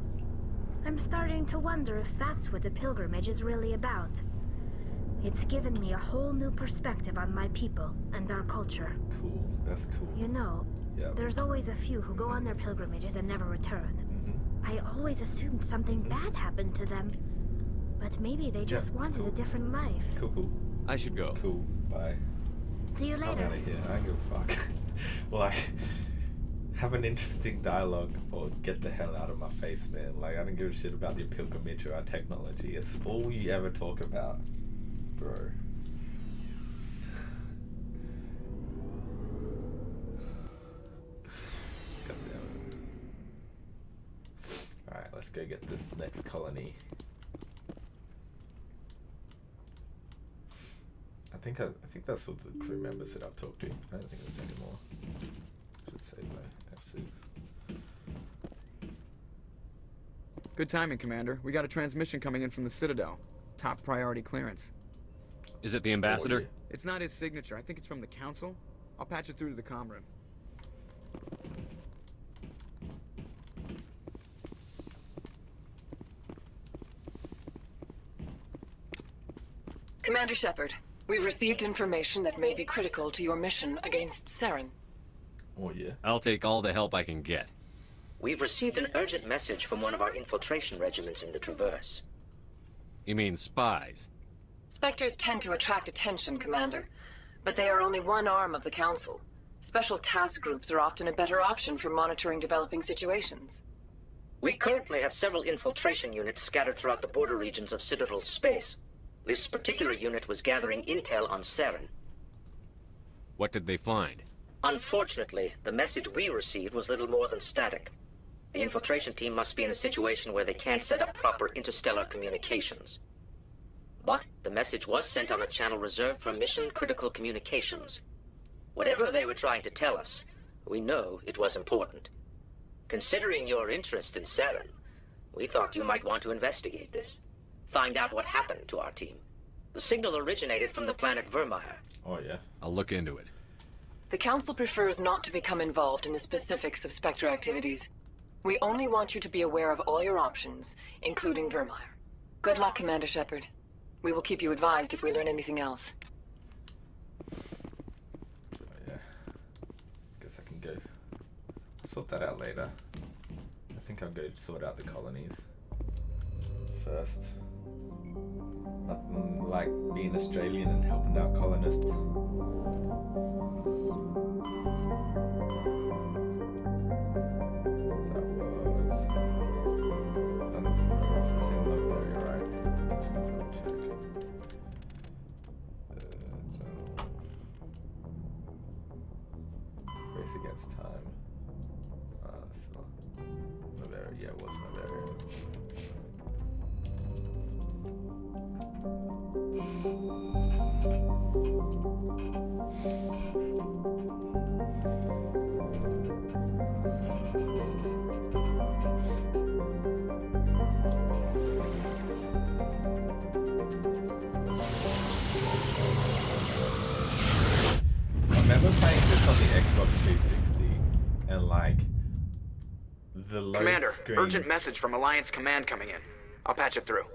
I'm starting to wonder if that's what the pilgrimage is really about. It's given me a whole new perspective on my people and our culture.
Cool. That's cool.
You know,
Yep.
there's always a few who go on their pilgrimages and never return. I always assumed something bad happened to them. But maybe they just wanted a different life.
Cool.
I should go.
Cool. Bye.
See you
I'm
later.
out of here. I don't give a fuck. Like, have an interesting dialogue or get the hell out of my face, man. Like, I don't give a shit about your pilgrimage or our technology. It's all you ever talk about, bro. God damn it. Alright, let's go get this next colony. I think that's what the crew members that I've talked to. I don't think there's any more. Should say though. F6.
Good timing, Commander. We got a transmission coming in from the Citadel. Top priority clearance.
Is it the ambassador?
It's not his signature. I think it's from the Council. I'll patch it through to the comm room.
Commander Shepard, we've received information that may be critical to your mission against Saren.
Oh yeah.
I'll take all the help I can get.
We've received an urgent message from one of our infiltration regiments in the Traverse.
You mean spies?
Spectres tend to attract attention, Commander, but they are only one arm of the Council. Special task groups are often a better option for monitoring developing situations.
We currently have several infiltration units scattered throughout the border regions of Citadel space. This particular unit was gathering intel on Saren.
What did they find?
Unfortunately, the message we received was little more than static. The infiltration team must be in a situation where they can't set up proper interstellar communications. But the message was sent on a channel reserved for mission-critical communications. Whatever they were trying to tell us, we know it was important. Considering your interest in Saren, we thought you might want to investigate this. Find out what happened to our team. The signal originated from the planet Vermeer.
Oh, yeah.
I'll look into it.
The Council prefers not to become involved in the specifics of Spectre activities. We only want you to be aware of all your options, including Vermeer. Good luck, Commander Shepard. We will keep you advised if we learn anything else.
Oh, yeah. Guess I can go sort that out later. I think I'll go sort out the colonies first. Nothing like being Australian and helping out colonists. Race against time. It's not Bavaria. Yeah, it was Bavaria. I remember playing this on the Xbox 360 and like the load
Commander,
screens,
urgent message from Alliance Command coming in. I'll patch it through.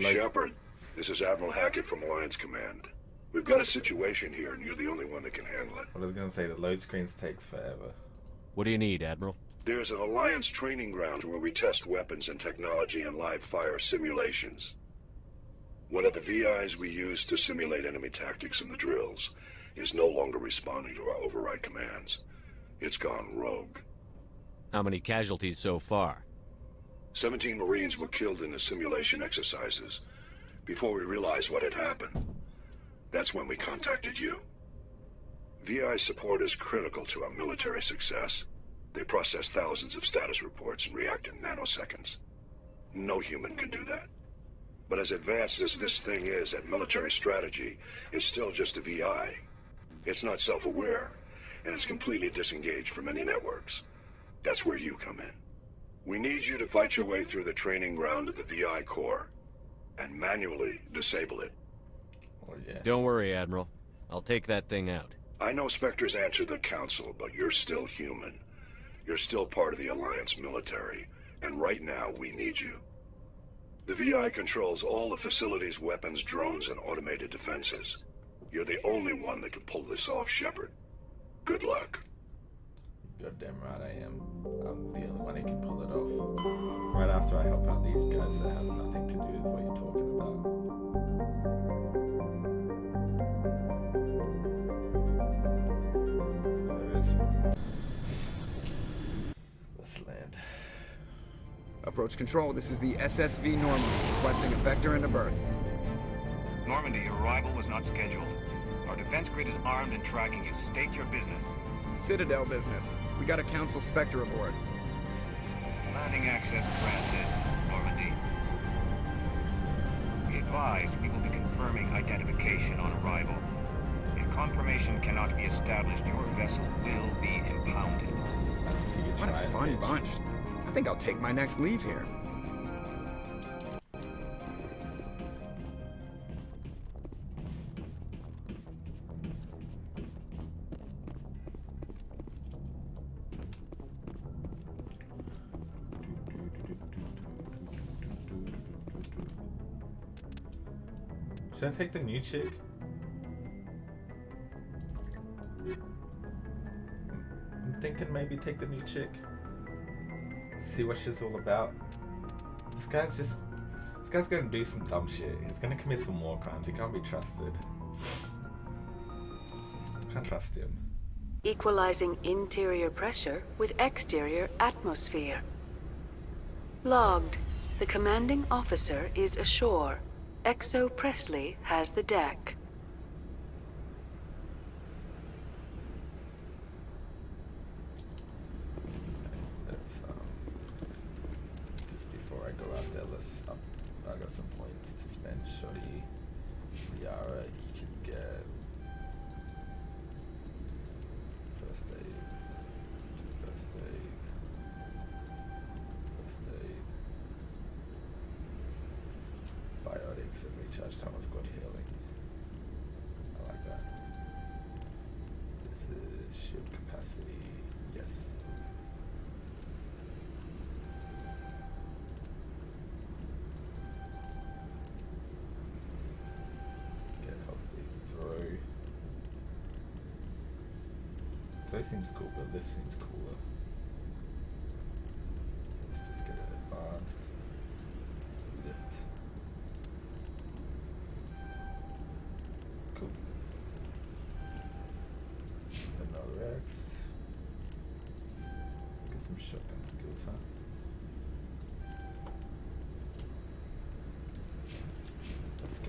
Shepard, this is Admiral Hackett from Alliance Command. We've got a situation here, and you're the only one that can handle it.
I was gonna say the load screens takes forever.
What do you need, Admiral?
There's an Alliance training ground where we test weapons and technology in live fire simulations. One of the VIs we use to simulate enemy tactics in the drills is no longer responding to our override commands. It's gone rogue.
How many casualties so far?
17 Marines were killed in the simulation exercises before we realized what had happened. That's when we contacted you. VI support is critical to our military success. They process thousands of status reports and react in nanoseconds. No human can do that. But as advanced as this thing is at military strategy, it's still just a VI. It's not self-aware, and it's completely disengaged from any networks. That's where you come in. We need you to fight your way through the training ground of the VI core and manually disable it.
Oh, yeah.
Don't worry, Admiral. I'll take that thing out.
I know Spectres answer the Council, but you're still human. You're still part of the Alliance military, and right now we need you. The VI controls all the facility's weapons, drones, and automated defenses. You're the only one that can pull this off, Shepard. Good luck.
Goddamn right I am. I'm the only one who can pull it off. Right after I help out these guys that have nothing to do with what you're talking about. There is one. Let's land.
Approach control, this is the SSV Normandy, requesting a vector into berth.
Normandy, your arrival was not scheduled. Our defense grid is armed and tracking you. State your business.
Citadel business. We got a Council Spectre aboard.
Landing access granted, Normandy. Be advised, we will be confirming identification on arrival. If confirmation cannot be established, your vessel will be impounded.
What a fun bunch. I think I'll take my next leave here.
Should I take the new chick? I'm thinking maybe take the new chick. See what she's all about. This guy's gonna do some dumb shit. He's gonna commit some war crimes. He can't be trusted. I can't trust him.
Equalizing interior pressure with exterior atmosphere.
Logged. The commanding officer is ashore. Exo Presley has the deck.
That's just before I go out there, I got some points to spend. Shorty, Liara, you can get first aid, first aid, first aid, biotics, and recharge time was good healing. I like that. This is shield capacity, yes. Get healthy, throw. Throw seems cool, but lift seems cooler. Let's just get it advanced. Lift. Cool. Another X. Get some shotgun skills, huh? Let's go.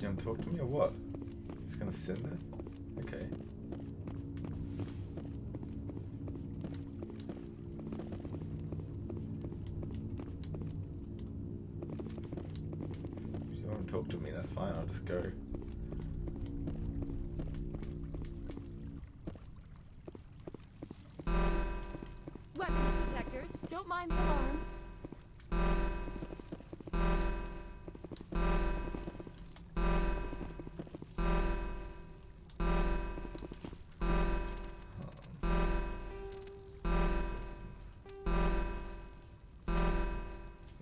You gonna talk to me or what? He's gonna send it? Okay. If you wanna talk to me, that's fine, I'll just go.
Weapons detectors. Don't mind the alarms.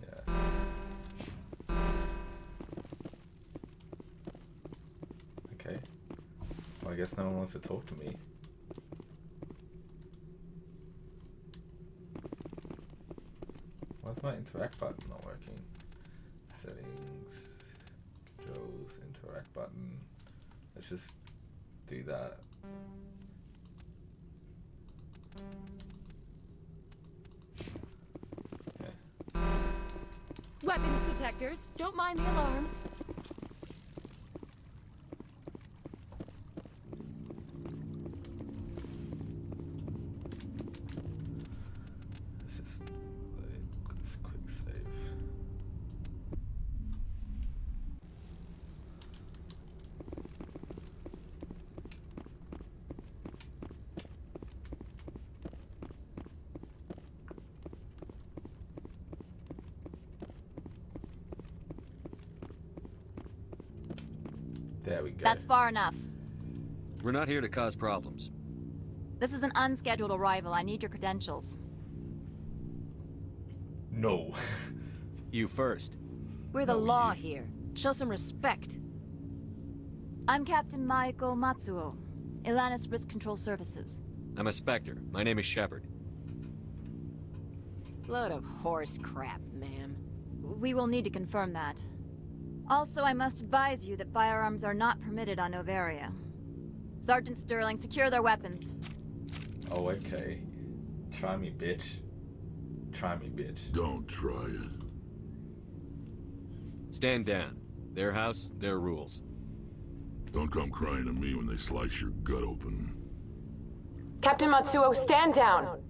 Yeah. Okay. Well, I guess no one wants to talk to me. Why's my interact button not working? Settings, controls, interact button. Let's just do that. Okay.
Weapons detectors. Don't mind the alarms.
Let's just let's quick save. There we go.
That's far enough.
We're not here to cause problems.
This is an unscheduled arrival. I need your credentials.
No.
You first.
We're the law here. Show some respect.
I'm Captain Maiko Matsuo, Ilanis Risk Control Services.
I'm a Spectre. My name is Shepard.
Load of horse crap, ma'am.
We will need to confirm that. Also, I must advise you that firearms are not permitted on Novaria. Sergeant Sterling, secure their weapons.
Oh, okay. Try me, bitch. Try me, bitch.
Don't try it.
Stand down. Their house, their rules.
Don't come crying to me when they slice your gut open.
Captain Matsuo, stand down.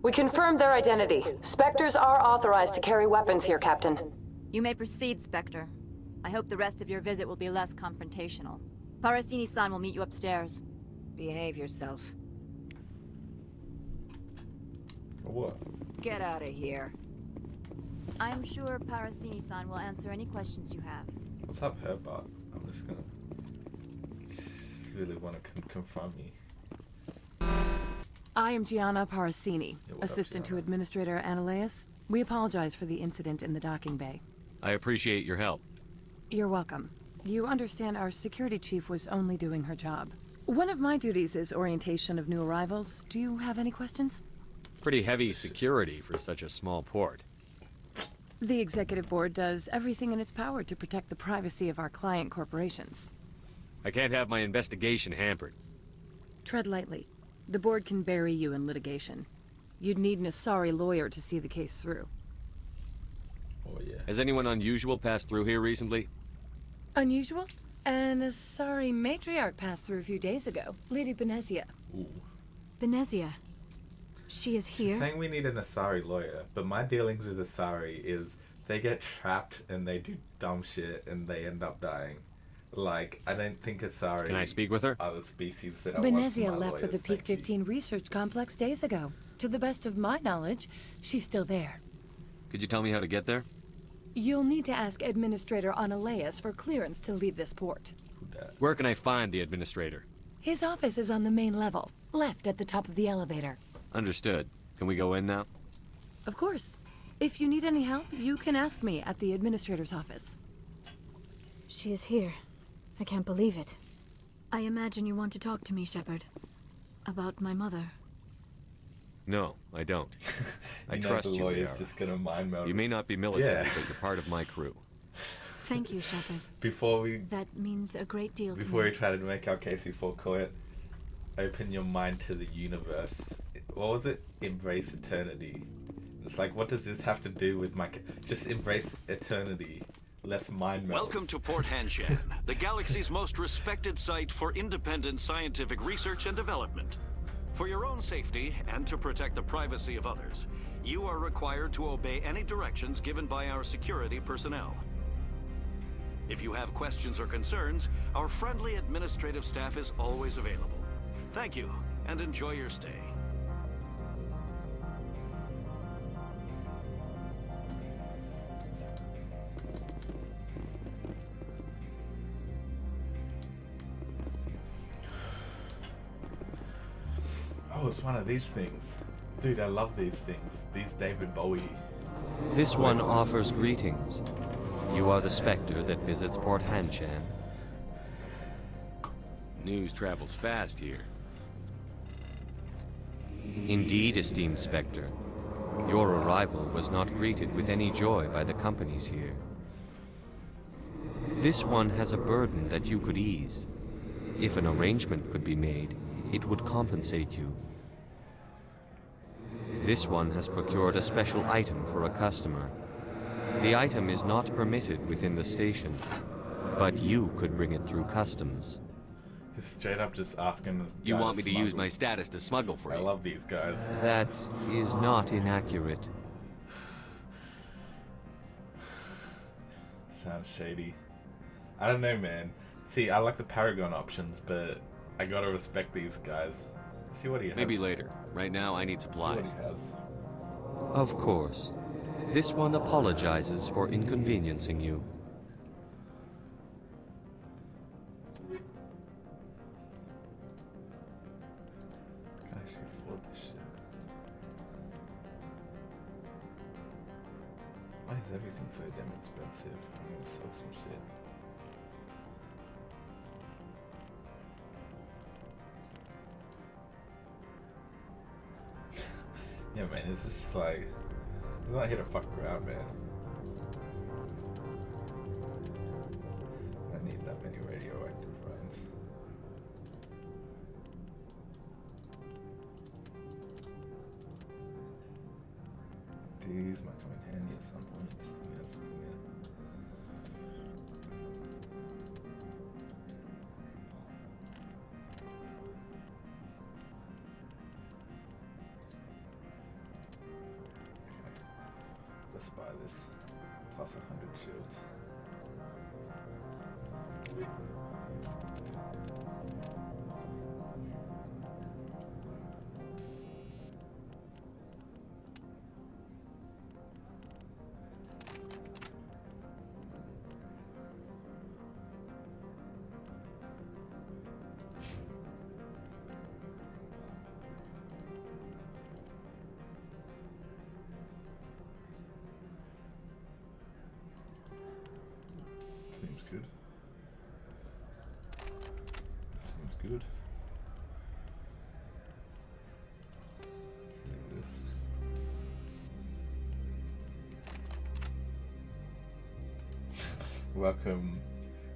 We confirmed their identity. Spectres are authorized to carry weapons here, Captain.
You may proceed, Spectre. I hope the rest of your visit will be less confrontational. Parasini-san will meet you upstairs.
Behave yourself.
What?
Get out of here.
I am sure Parasini-san will answer any questions you have.
What's up, her butt? I'm just gonna... Just really want to confront me.
I am Gianna Parasini,
Yeah, what up,
assistant to
Gianna?
Administrator Ananias.
We apologize for the incident in the docking bay.
I appreciate your help.
You're welcome. You understand our security chief was only doing her job. One of my duties is orientation of new arrivals. Do you have any questions?
Pretty heavy security for such a small port.
The executive board does everything in its power to protect the privacy of our client corporations.
I can't have my investigation hampered.
Tread lightly. The board can bury you in litigation. You'd need an Asari lawyer to see the case through.
Oh, yeah.
Has anyone unusual passed through here recently?
Unusual? An Asari matriarch passed through a few days ago. Lady Benezia.
Ooh.
Benezia. She is here?
Saying we need an Asari lawyer, but my dealings with Asari is they get trapped and they do dumb shit and they end up dying. Like, I don't think Asari...
Can I speak with her?
...are the species that I want for
Benezia
my
left for
lawyers.
the Peak 15 research complex days ago. To the best of my knowledge, she's still there.
Could you tell me how to get there?
You'll need to ask Administrator Analeas for clearance to leave this port.
Where can I find the administrator?
His office is on the main level, left at the top of the elevator.
Understood. Can we go in now?
Of course. If you need any help, you can ask me at the administrator's office.
She is here. I can't believe it. I imagine you want to talk to me, Shepard. About my mother.
No, I don't. I
You know
trust
the
you,
lawyer's
Liara.
just gonna mind meld.
You may not be military,
Yeah.
but you're part of my crew.
Thank you, Shepard.
Before we
That means a great deal to
Before
me.
we try to make our case before court, open your mind to the universe. What was it? Embrace eternity. It's like, what does this have to do with my... Just embrace eternity. Let's mind meld.
Welcome to Port Hanshan, the galaxy's most respected site for independent scientific research and development. For your own safety, and to protect the privacy of others, you are required to obey any directions given by our security personnel. If you have questions or concerns, our friendly administrative staff is always available. Thank you, and enjoy your stay.
Oh, it's one of these things. Dude, I love these things. These David Bowie.
This one offers greetings. You are the Spectre that visits Port Hanshan. News travels fast here. Indeed, esteemed Spectre. Your arrival was not greeted with any joy by the companies here. This one has a burden that you could ease. If an arrangement could be made, it would compensate you. This one has procured a special item for a customer. The item is not permitted within the station, but you could bring it through customs.
He's straight up just asking this
You
guy
want me to use
smuggle.
my status to smuggle for you?
I love these guys.
That is not inaccurate.
Sounds shady. I don't know, man. See, I like the Paragon options, but I gotta respect these guys. See what he has.
Maybe later. Right now, I need
See
supplies.
what he has.
Of course. This one apologizes for inconveniencing you.
I can actually afford this shit. Why is everything so damn expensive? I'm gonna sell some shit. Yeah, man, it's just like, it's not here to fuck around, man. I need that many radioactive rounds. These might come in handy at some point. Just think that's the thing, yeah. Let's buy this. Plus 100 shields. welcome.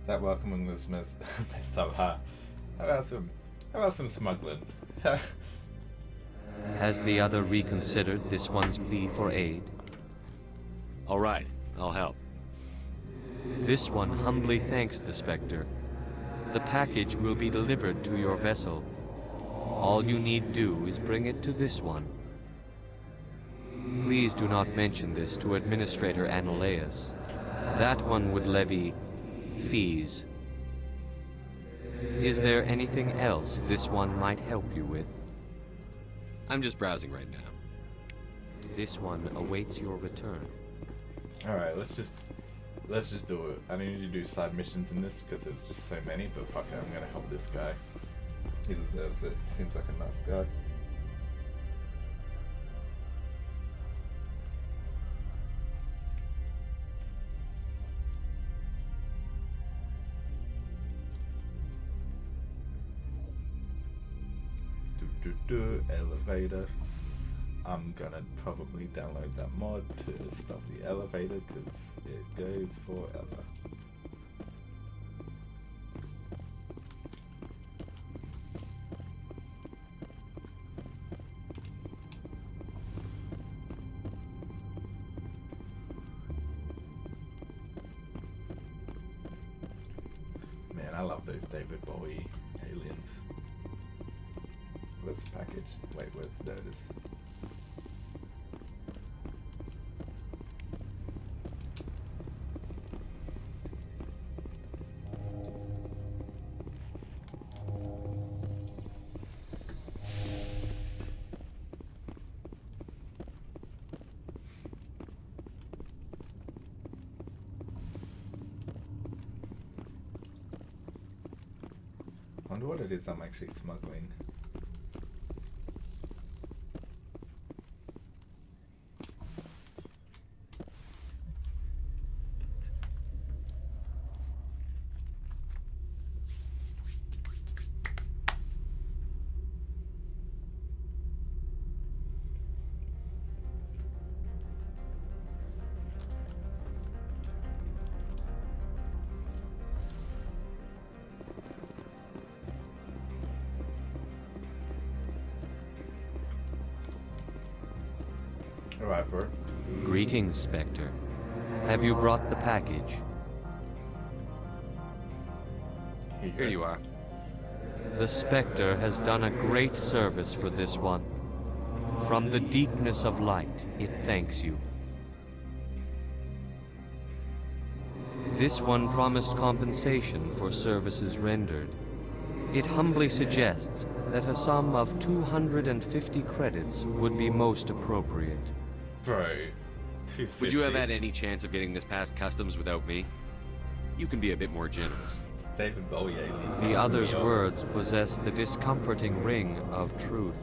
That welcoming was messed up. Huh? How about some smuggling?
Has the other reconsidered this one's plea for aid?
All right, I'll help.
This one humbly thanks the Spectre. The package will be delivered to your vessel. All you need do is bring it to this one. Please do not mention this to Administrator Anoleus. That one would levy fees. Is there anything else this one might help you with?
I'm just browsing right now.
This one awaits your return.
Alright, let's just do it. I need to do side missions in this because there's just so many, but fuck it, I'm gonna help this guy. He deserves it. Seems like a nice guy. Elevator. I'm gonna probably download that mod to stop the elevator because it goes forever. Man, I love those David Bowie aliens. Where's the package? Wait, there it is. I wonder what it is I'm actually smuggling. Alright, bro.
Greetings, Spectre. Have you brought the package?
Here you are.
The Spectre has done a great service for this one. From the deepness of light, it thanks you. This one promised compensation for services rendered. It humbly suggests that a sum of 250 credits would be most appropriate.
Bro, 250.
Would you have had any chance of getting this past customs without me? You can be a bit more generous.
David Bowie alien.
The other's words possess the discomforting ring of truth.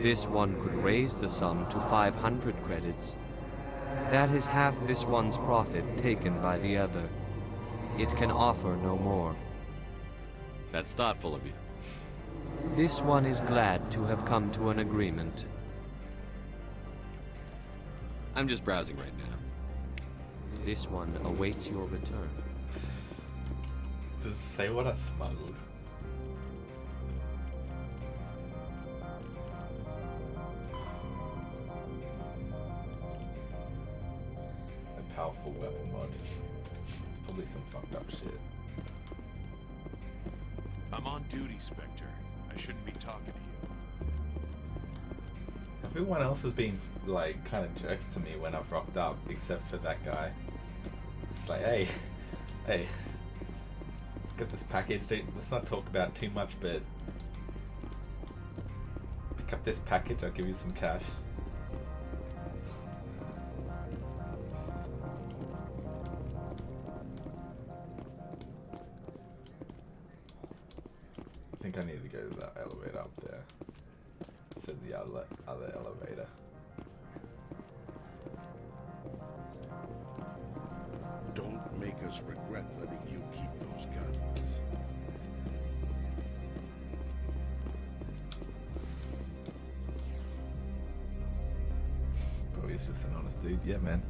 This one could raise the sum to 500 credits. That is half this one's profit taken by the other. It can offer no more.
That's thoughtful of you.
This one is glad to have come to an agreement.
I'm just browsing right now.
This one awaits your return.
Does it say what I smuggled? A powerful weapon mod. It's probably some fucked up shit.
I'm on duty, Spectre. I shouldn't be talking to you.
Everyone else has been, like, kind of jerks to me when I've rocked up, except for that guy. It's like, hey, let's get this package. Let's not talk about it too much, but pick up this package, I'll give you some cash. I think I need to go to that elevator up there. To the other elevator.
Don't make us regret letting you keep those guns.
Bro, he's just an honest dude. Yeah, man.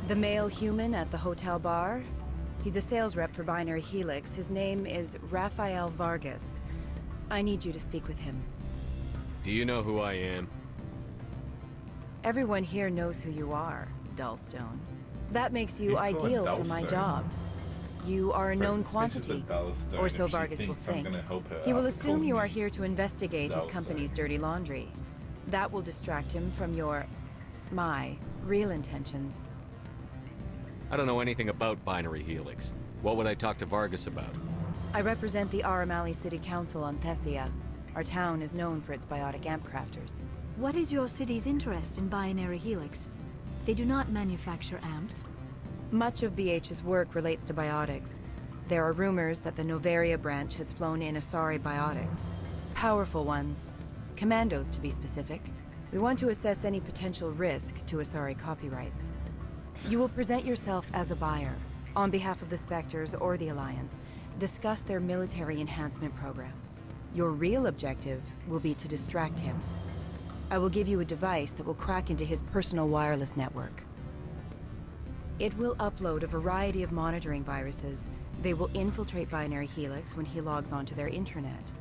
The male human at the hotel bar? He's a sales rep for Binary Helix. His name is Rafael Vargas. I need you to speak with him.
Do you know who I am?
Everyone here knows who you are, Dullstone. That makes you ideal for my job. You are a known quantity, or so Vargas will think. He will assume you are here to investigate his company's dirty laundry. That will distract him from my real intentions.
I don't know anything about Binary Helix. What would I talk to Vargas about?
I represent the Aramali City Council on Thessia. Our town is known for its biotic amp crafters.
What is your city's interest in Binary Helix? They do not manufacture amps.
Much of BH's work relates to biotics. There are rumors that the Noveria branch has flown in Asari biotics. Powerful ones. Commandos, to be specific. We want to assess any potential risk to Asari copyrights. You will present yourself as a buyer, on behalf of the Spectres or the Alliance. Discuss their military enhancement programs. Your real objective will be to distract him. I will give you a device that will crack into his personal wireless network. It will upload a variety of monitoring viruses. They will infiltrate Binary Helix when he logs onto their intranet.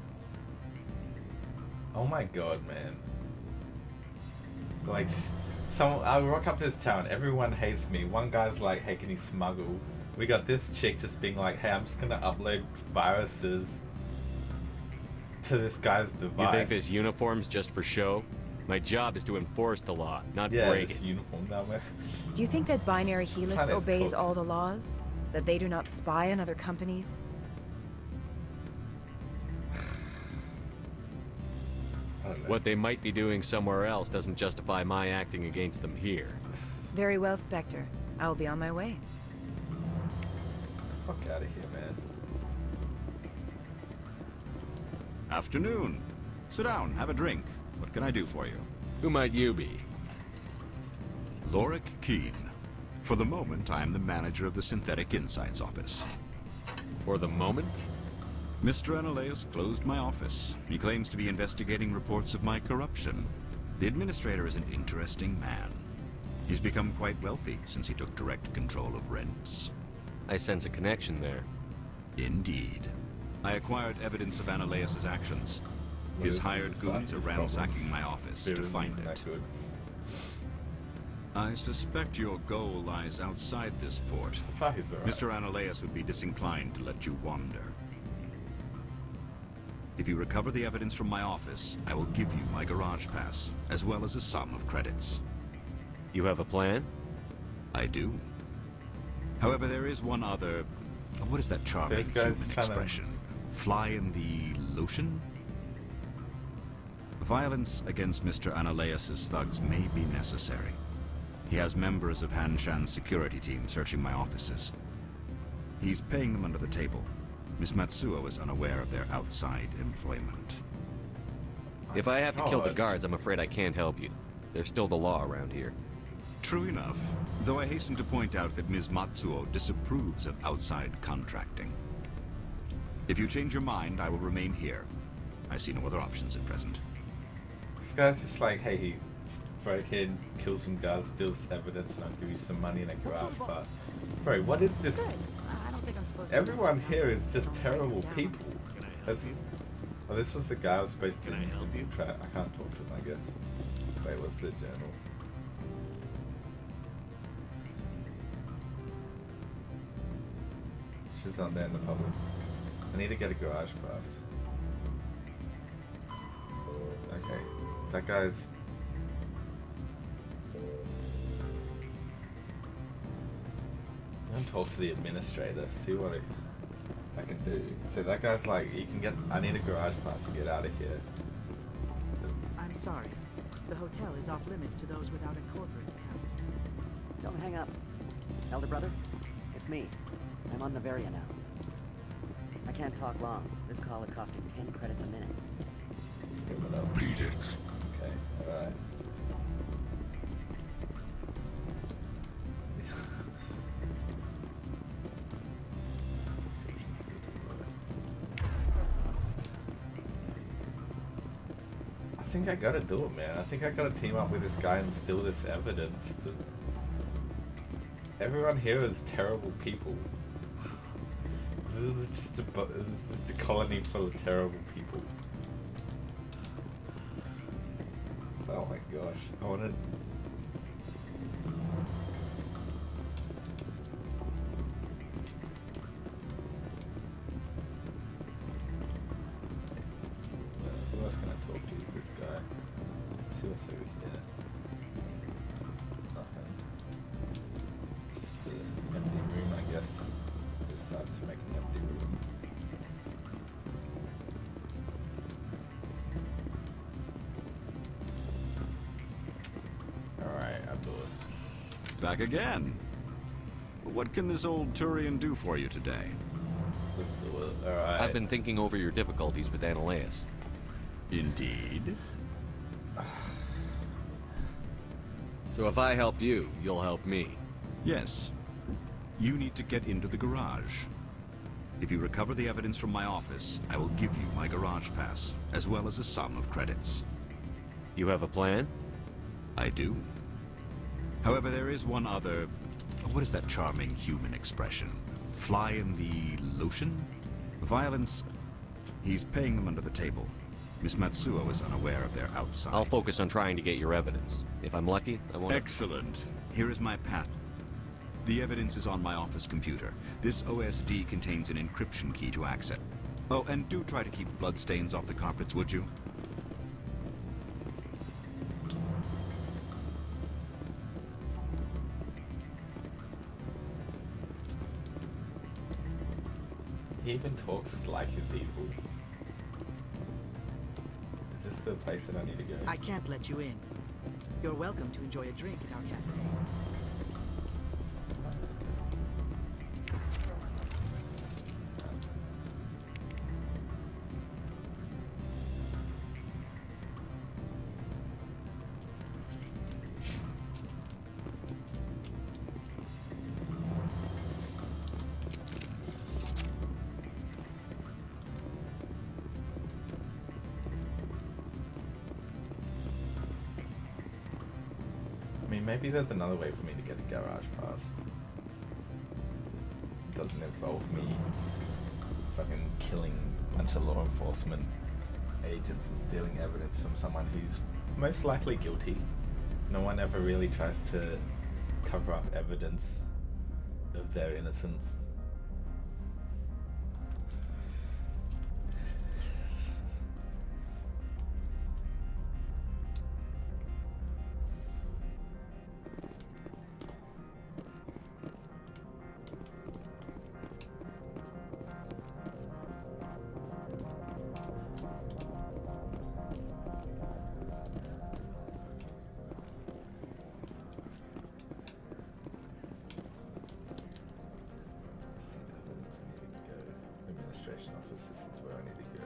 Oh my god, man. Like, I rock up to this town, everyone hates me. One guy's like, hey, can you smuggle? We got this chick just being like, hey, I'm just gonna upload viruses to this guy's device.
You think this uniform's just for show? My job is to enforce the law, not break
there's
it.
uniforms out there.
Do you think that Binary Helix obeys
cool.
all the laws? That they do not spy on other companies?
What they might be doing somewhere else doesn't justify my acting against them here.
Very well, Spectre. I'll be on my way.
Get the fuck out of here, man.
Afternoon. Sit down, have a drink. What can I do for you?
Who might you be?
Lorik Keene. For the moment, I am the manager of the Synthetic Insights office.
For the moment?
Mr. Analeus closed my office. He claims to be investigating reports of my corruption. The administrator is an interesting man. He's become quite wealthy since he took direct control of rents.
I sense a connection there.
Indeed. I acquired evidence of Analeus' actions. His hired goons are ransacking my office to find it. I suspect your goal lies outside this port. Mr. Analeus would be disinclined to let you wander. If you recover the evidence from my office, I will give you my garage pass, as well as a sum of credits.
You have a plan?
I do. However, there is one other... What is that charming human expression? Fly in the lotion? Violence against Mr. Analeus' thugs may be necessary. He has members of Han-Shan's security team searching my offices. He's paying them under the table. Miss Matsuo is unaware of their outside employment.
If I have to kill the guards, I'm afraid I can't help you. There's still the law around here.
True enough, though I hasten to point out that Ms. Matsuo disapproves of outside contracting. If you change your mind, I will remain here. I see no other options at present.
This guy's just like, hey, he break in, kill some guards, steals evidence, and I'll give you some money in a garage bar. Bro, what is this?
I don't think I'm supposed to.
Everyone here is just terrible people. That's, oh, this was the guy I was supposed to infiltrate. I can't talk to him, I guess. Wait, what's the journal? She's on there in the public. I need to get a garage pass. Okay, that guy's... I'm gonna talk to the administrator, see what I can do. So that guy's like, you can get, I need a garage pass to get out of here.
I'm sorry. The hotel is off limits to those without a corporate account.
Don't hang up. Elder brother, it's me. I'm on Noveria now. I can't talk long. This call is costing 10 credits a minute.
Beat it.
Okay, alright. I think I gotta do it, man. I think I gotta team up with this guy and steal this evidence. Everyone here is terrible people. This is just a colony full of terrible people. Oh my gosh, I wanted... Who else can I talk to? This guy. Let's see what's over here. Nothing. It's just an empty room, I guess. I decided to make an empty room. Alright, I blew it.
Back again. What can this old Turian do for you today?
Let's do it. Alright.
I've been thinking over your difficulties with Analeus.
Indeed.
So if I help you, you'll help me.
Yes. You need to get into the garage. If you recover the evidence from my office, I will give you my garage pass, as well as a sum of credits.
You have a plan?
I do. However, there is one other... What is that charming human expression? Fly in the lotion? Violence... He's paying them under the table. Miss Matsuo is unaware of their outside.
I'll focus on trying to get your evidence. If I'm lucky, I won't...
Excellent. Here is my path. The evidence is on my office computer. This OSD contains an encryption key to access. Oh, and do try to keep bloodstains off the carpets, would you?
He even talks like he's evil. Is this the place that I need to go?
I can't let you in. You're welcome to enjoy a drink at our cafe.
I mean, maybe there's another way for me to get a garage pass. It doesn't involve me fucking killing a bunch of law enforcement agents and stealing evidence from someone who's most likely guilty. No one ever really tries to cover up evidence of their innocence. Administration office, this is where I need to go.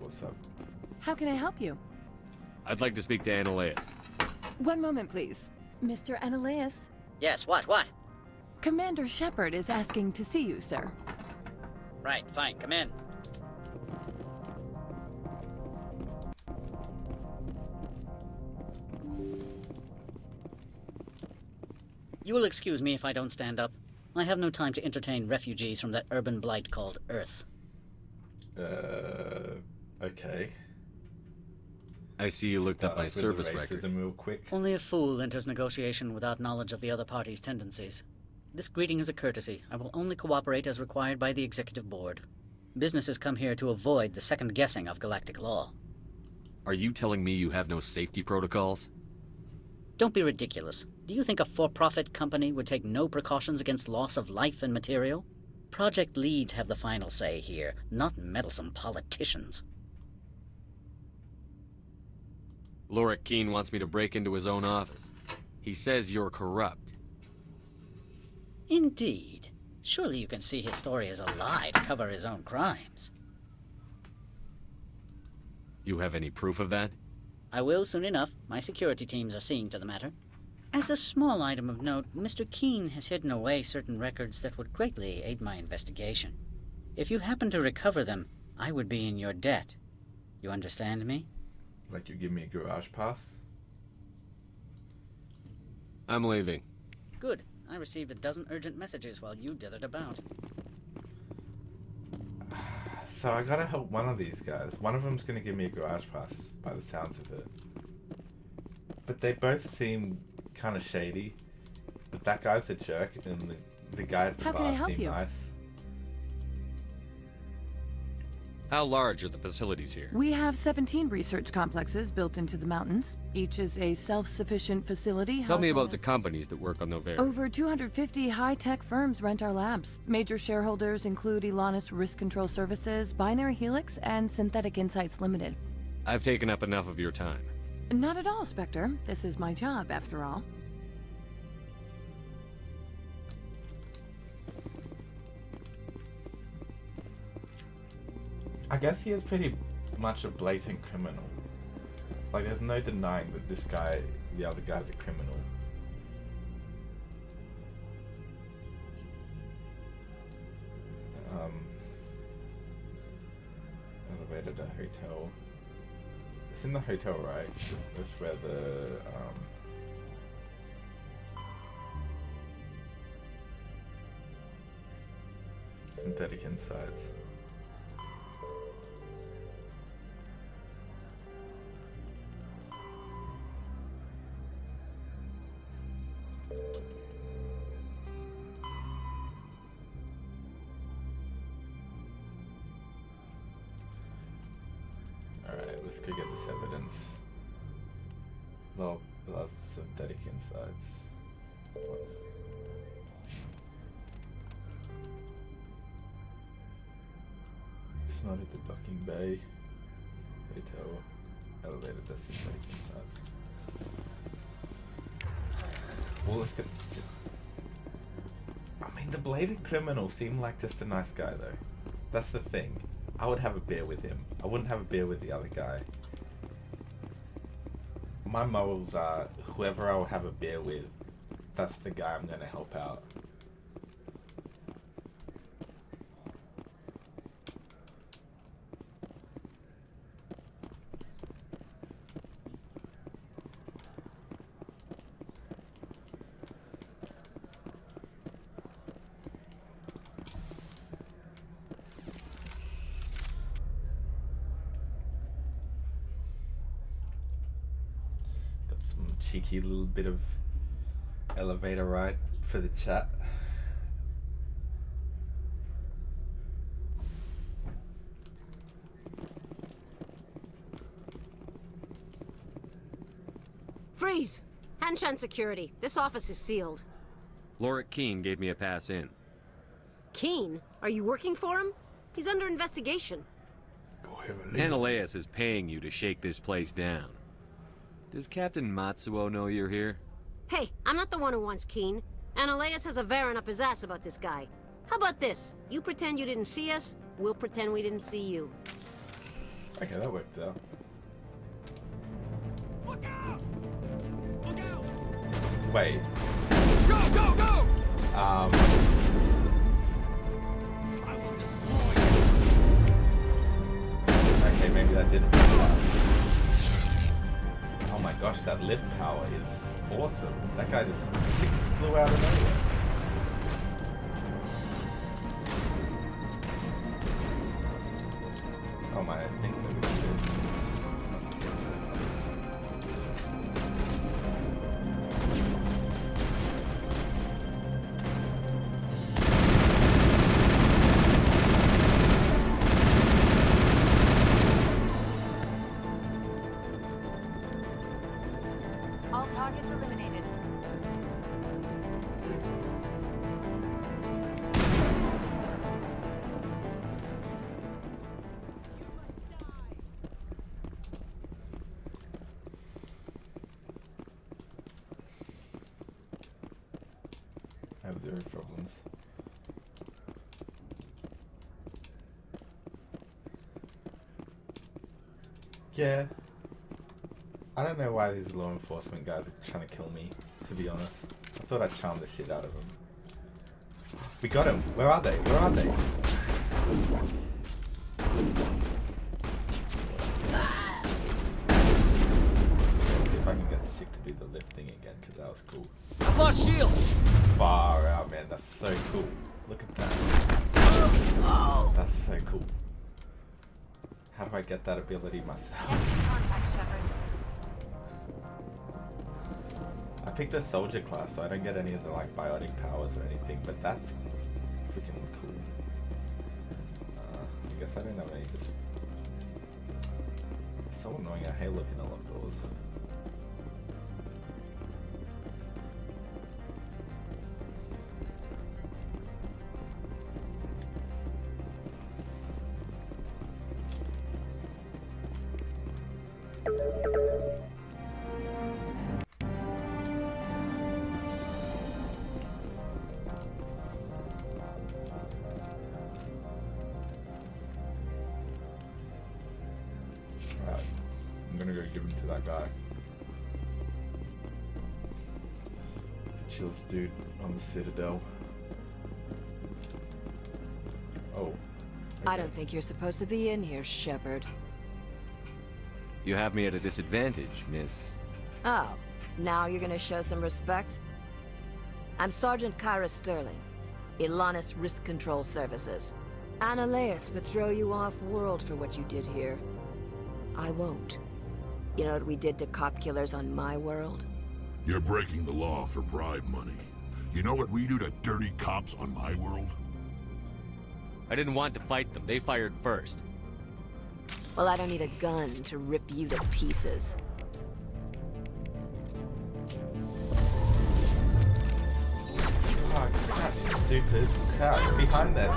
What's up?
How can I help you?
I'd like to speak to Analeus.
One moment, please. Mr. Analeus?
Yes, what?
Commander Shepard is asking to see you, sir.
Right, fine, come in. You will excuse me if I don't stand up. I have no time to entertain refugees from that urban blight called Earth.
Okay.
I see you looked up my service record.
Real quick.
Only a fool enters negotiation without knowledge of the other party's tendencies. This greeting is a courtesy. I will only cooperate as required by the Executive Board. Businesses come here to avoid the second guessing of galactic law.
Are you telling me you have no safety protocols?
Don't be ridiculous. Do you think a for-profit company would take no precautions against loss of life and material? Project leads have the final say here, not meddlesome politicians.
Lorik Keene wants me to break into his own office. He says you're corrupt.
Indeed. Surely you can see his story as a lie to cover his own crimes.
You have any proof of that?
I will soon enough. My security teams are seeing to the matter. As a small item of note, Mr. Keene has hidden away certain records that would greatly aid my investigation. If you happen to recover them, I would be in your debt. You understand me?
Like you give me a garage pass?
I'm leaving.
Good. I received a dozen urgent messages while you dithered about.
So I gotta help one of these guys. One of them's gonna give me a garage pass, by the sounds of it. But they both seem kind of shady. But that guy's a jerk, and the guy at the
How can I
bar
help
seemed
you?
nice.
How large are the facilities here?
We have 17 research complexes built into the mountains. Each is a self-sufficient facility.
Tell me
housing
about the companies that work on Novaria.
Over 250 high-tech firms rent our labs. Major shareholders include Elanus Risk Control Services, Binary Helix, and Synthetic Insights Limited.
I've taken up enough of your time.
Not at all, Spectre. This is my job, after all.
I guess he is pretty much a blatant criminal. Like, there's no denying that this guy, the other guy's a criminal. Elevator to hotel. It's in the hotel, right? That's where the, Synthetic Insights. Alright, let's go get this evidence. Log Synthetic Insights. Once. It's not at the docking bay. Hotel. Elevator to Synthetic Insights. Well, let's get this. I mean, the blatant criminal seemed like just a nice guy, though. That's the thing. I would have a beer with him. I wouldn't have a beer with the other guy. My morals are, whoever I'll have a beer with, that's the guy I'm gonna help out. Cheeky little bit of elevator ride for the chat.
Freeze! Hanshan security. This office is sealed.
Lorik Keene gave me a pass in.
Keen? Are you working for him? He's under investigation.
Ananias is paying you to shake this place down. Does Captain Matsuo know you're here?
Hey, I'm not the one who wants Keen. Ananias has a Varen up his ass about this guy. How about this? You pretend you didn't see us, we'll pretend we didn't see you.
Okay, that worked out.
Look out! Look out!
Wait.
Go, go, go!
I
will destroy you.
Okay, maybe that didn't work out. Oh my gosh, that lift power is awesome. That guy just flew out of nowhere. Oh my, I think so.
All targets eliminated.
have zero problems. Yeah. I don't know why these law enforcement guys are trying to kill me, to be honest. I thought I'd charm the shit out of them. We got him. Where are they? Where are they? Let's see if I can get this chick to do the lift thing again, because that was cool.
I've lost shields!
Far out, man. That's so cool. Look at that. That's so cool. How do I get that ability myself?
Contact, Shepard.
I picked a soldier class, so I don't get any of the like biotic powers or anything, but that's freaking cool. I guess I don't have any just... It's so annoying, I hate looking at locked doors. Alright, I'm gonna go give him to that guy. The chillest dude on the Citadel. Oh.
I don't think you're supposed to be in here, Shepard.
You have me at a disadvantage, miss.
Oh, now you're gonna show some respect? I'm Sergeant Kyra Sterling, Ilanis Risk Control Services. Analeas would throw you off-world for what you did here. I won't. You know what we did to cop killers on my world?
You're breaking the law for bribe money. You know what we do to dirty cops on my world?
I didn't want to fight them. They fired first.
Well, I don't need a gun to rip you to pieces.
Oh, gosh, stupid. Crouch behind this.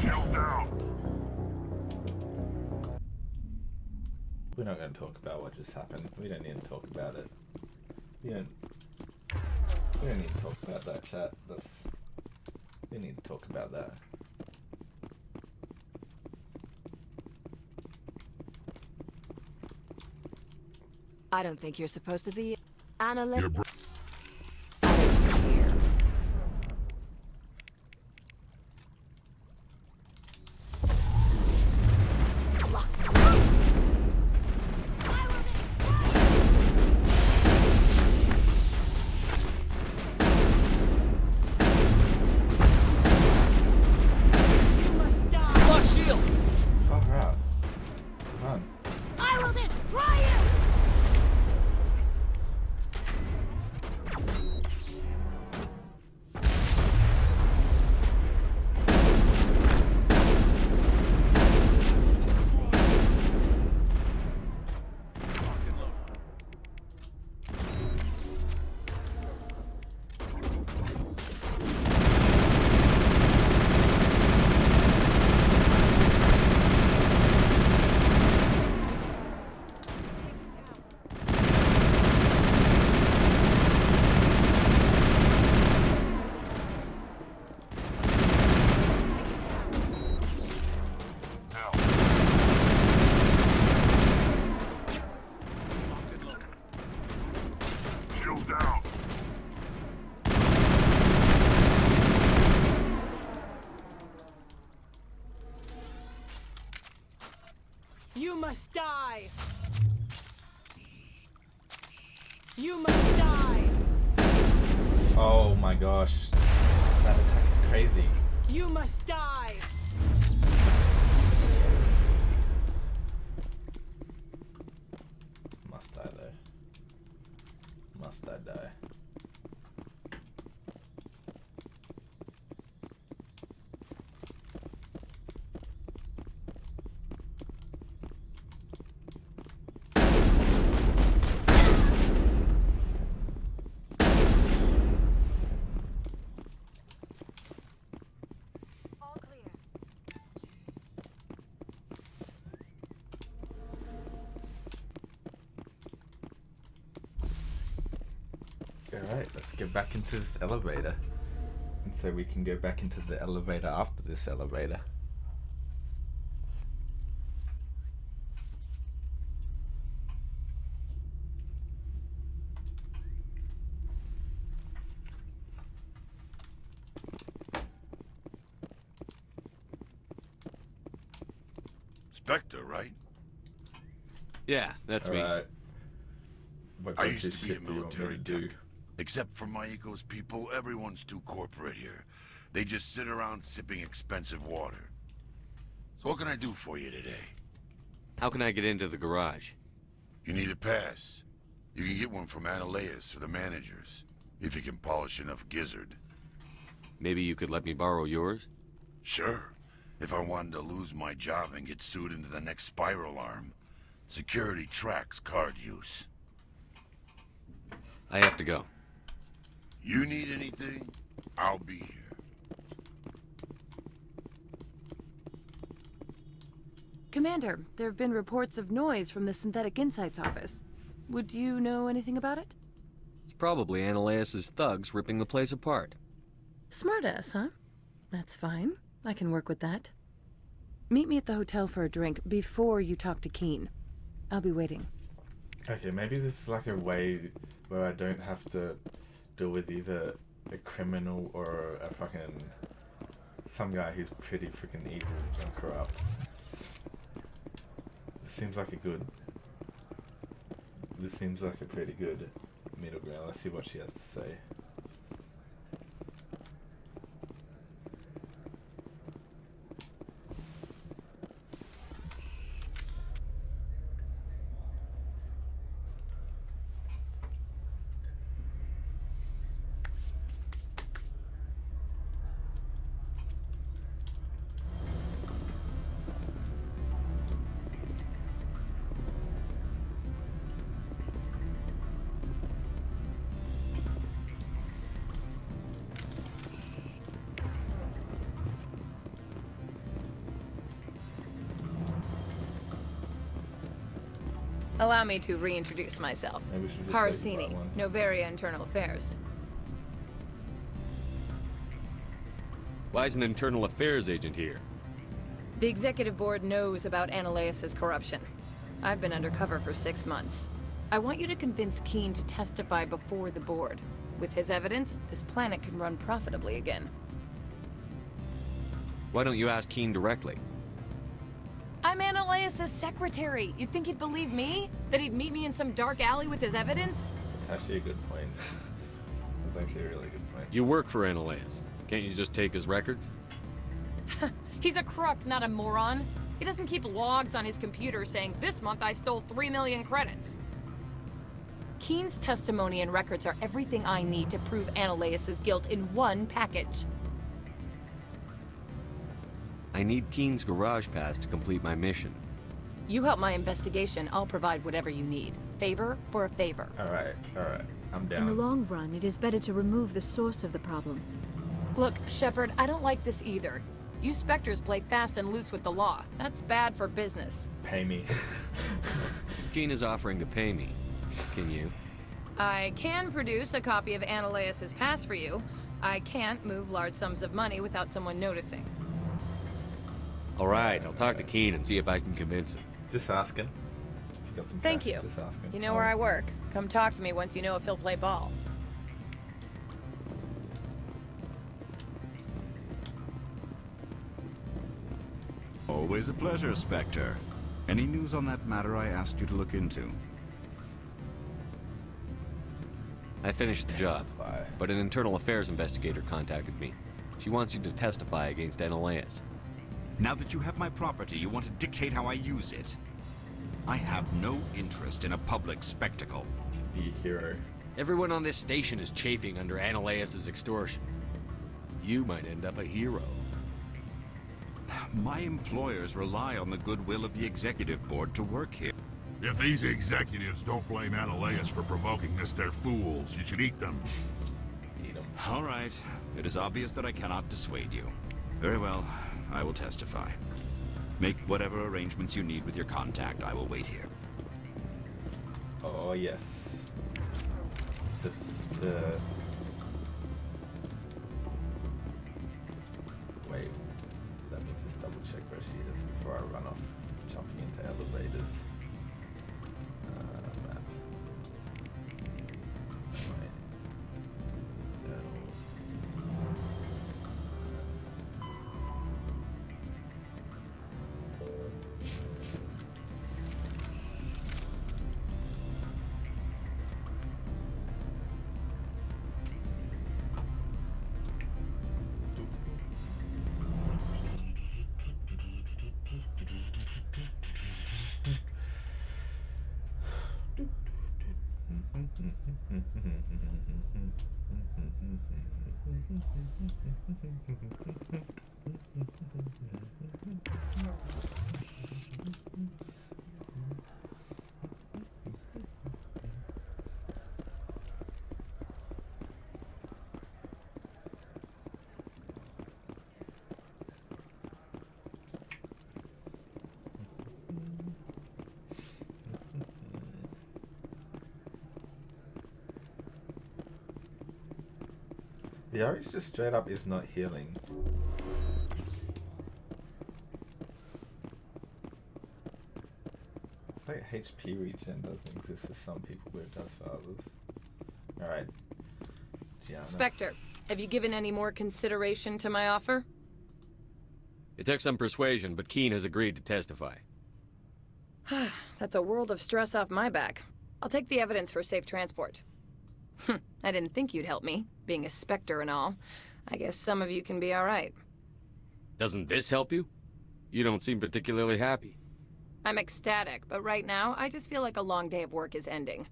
Shield down.
We're not going to talk about what just happened. We don't need to talk about it. We don't need to talk about that, chat. We need to talk about that.
I don't think you're supposed to be Analeas.
You're
Lost shields!
Fuck her out. Come on.
I will destroy you!
shield down.
You must die! You must die!
Oh my gosh. That attack is crazy.
You must die!
Must I though? Must I die?
All clear.
Alright, let's get back into this elevator. And so we can go back into the elevator after this elevator.
Spectre, right?
Yeah, that's me.
I used to be a military tech. Except for Maiko's people, everyone's too corporate here. They just sit around sipping expensive water. So what can I do for you today?
How can I get into the garage?
You need a pass. You can get one from Analeas or the managers, if you can polish enough gizzard.
Maybe you could let me borrow yours?
Sure. If I wanted to lose my job and get sued into the next spiral arm, security tracks card use.
I have to go.
You need anything, I'll be here.
Commander, there have been reports of noise from the Synthetic Insights office. Would you know anything about it?
It's probably Analeas' thugs ripping the place apart.
Smartass, huh? That's fine. I can work with that. Meet me at the hotel for a drink before you talk to Keen. I'll be waiting.
Okay, maybe this is like a way where I don't have to deal with either a criminal or a fucking... some guy who's pretty freaking evil and corrupt. This seems like a pretty good middle ground. Let's see what she has to say.
Allow me to reintroduce myself. Harasini, Novaria Internal Affairs.
Why is an internal affairs agent here?
The executive board knows about Analeas' corruption. I've been undercover for 6 months. I want you to convince Keen to testify before the board. With his evidence, this planet can run profitably again.
Why don't you ask Keen directly?
I'm Analeas' secretary. You'd think he'd believe me? That he'd meet me in some dark alley with his evidence?
That's actually a good point. That's actually a really good point.
You work for Analeas. Can't you just take his records?
He's a crook, not a moron. He doesn't keep logs on his computer saying, this month I stole 3 million credits. Keen's testimony and records are everything I need to prove Analeas' guilt in one package.
I need Keen's garage pass to complete my mission.
You help my investigation, I'll provide whatever you need. Favor for a favor.
Alright, I'm down.
In the long run, it is better to remove the source of the problem.
Look, Shepard, I don't like this either. You Spectres play fast and loose with the law. That's bad for business.
Pay me.
Keen is offering to pay me. Can you?
I can produce a copy of Analeas' pass for you. I can't move large sums of money without someone noticing.
Alright, I'll talk to Keen and see if I can convince him.
Just asking. If you got some
Thank
cash,
you.
Just asking.
You know where I work. Come talk to me once you know if he'll play ball.
Always a pleasure, Spectre. Any news on that matter I asked you to look into?
I finished the job, but an internal affairs investigator contacted me. She wants you to testify against Analeas.
Now that you have my property, you want to dictate how I use it? I have no interest in a public spectacle.
Be a hero.
Everyone on this station is chafing under Analeas' extortion. You might end up a hero.
My employers rely on the goodwill of the executive board to work here.
If these executives don't blame Analeas for provoking this, they're fools. You should eat them.
Eat them.
All right. It is obvious that I cannot dissuade you. Very well. I will testify. Make whatever arrangements you need with your contact. I will wait here.
Oh, yes. the wait, let me just double check where she is before I run off jumping into elevators. Map. Wait. The orange just straight up is not healing. It's like HP regen doesn't exist for some people, but it does for others. Alright. Gianna.
Spectre, have you given any more consideration to my offer?
It took some persuasion, but Keen has agreed to testify.
That's a world of stress off my back. I'll take the evidence for safe transport. I didn't think you'd help me, being a Spectre and all. I guess some of you can be alright.
Doesn't this help you? You don't seem particularly happy.
I'm ecstatic, but right now, I just feel like a long day of work is ending.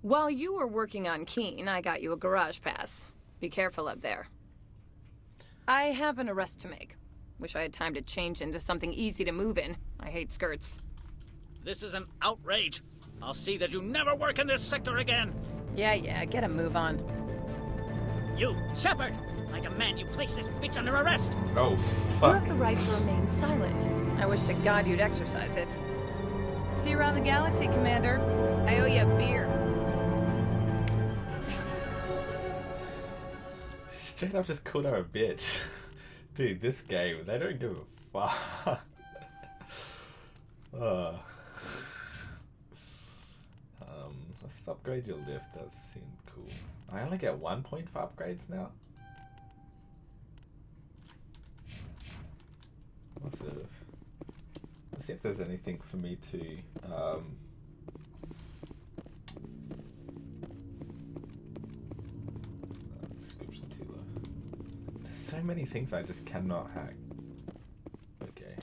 While you were working on Keen, I got you a garage pass. Be careful up there. I have an arrest to make. Wish I had time to change into something easy to move in. I hate skirts.
This is an outrage. I'll see that you never work in this sector again.
Yeah, get a move on.
You, Shepard! I demand you place this bitch under arrest!
Oh,
You
fuck.
have the right to remain silent. I wish to God you'd exercise it. See you around the galaxy, Commander. I owe you a beer.
Straight up just called her a bitch. Dude, this game, they don't give a fuck. Let's upgrade your lift, that seemed cool. I only get 1 point for upgrades now? What sort of... Let's see if there's anything for me to... description too low. There's so many things I just cannot hack. Okay.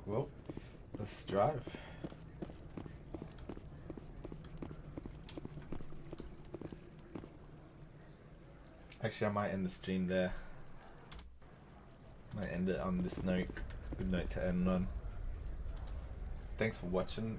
Well, let's drive. Actually, I might end the stream there. Might end it on this note. It's a good note to end on. Thanks for watching.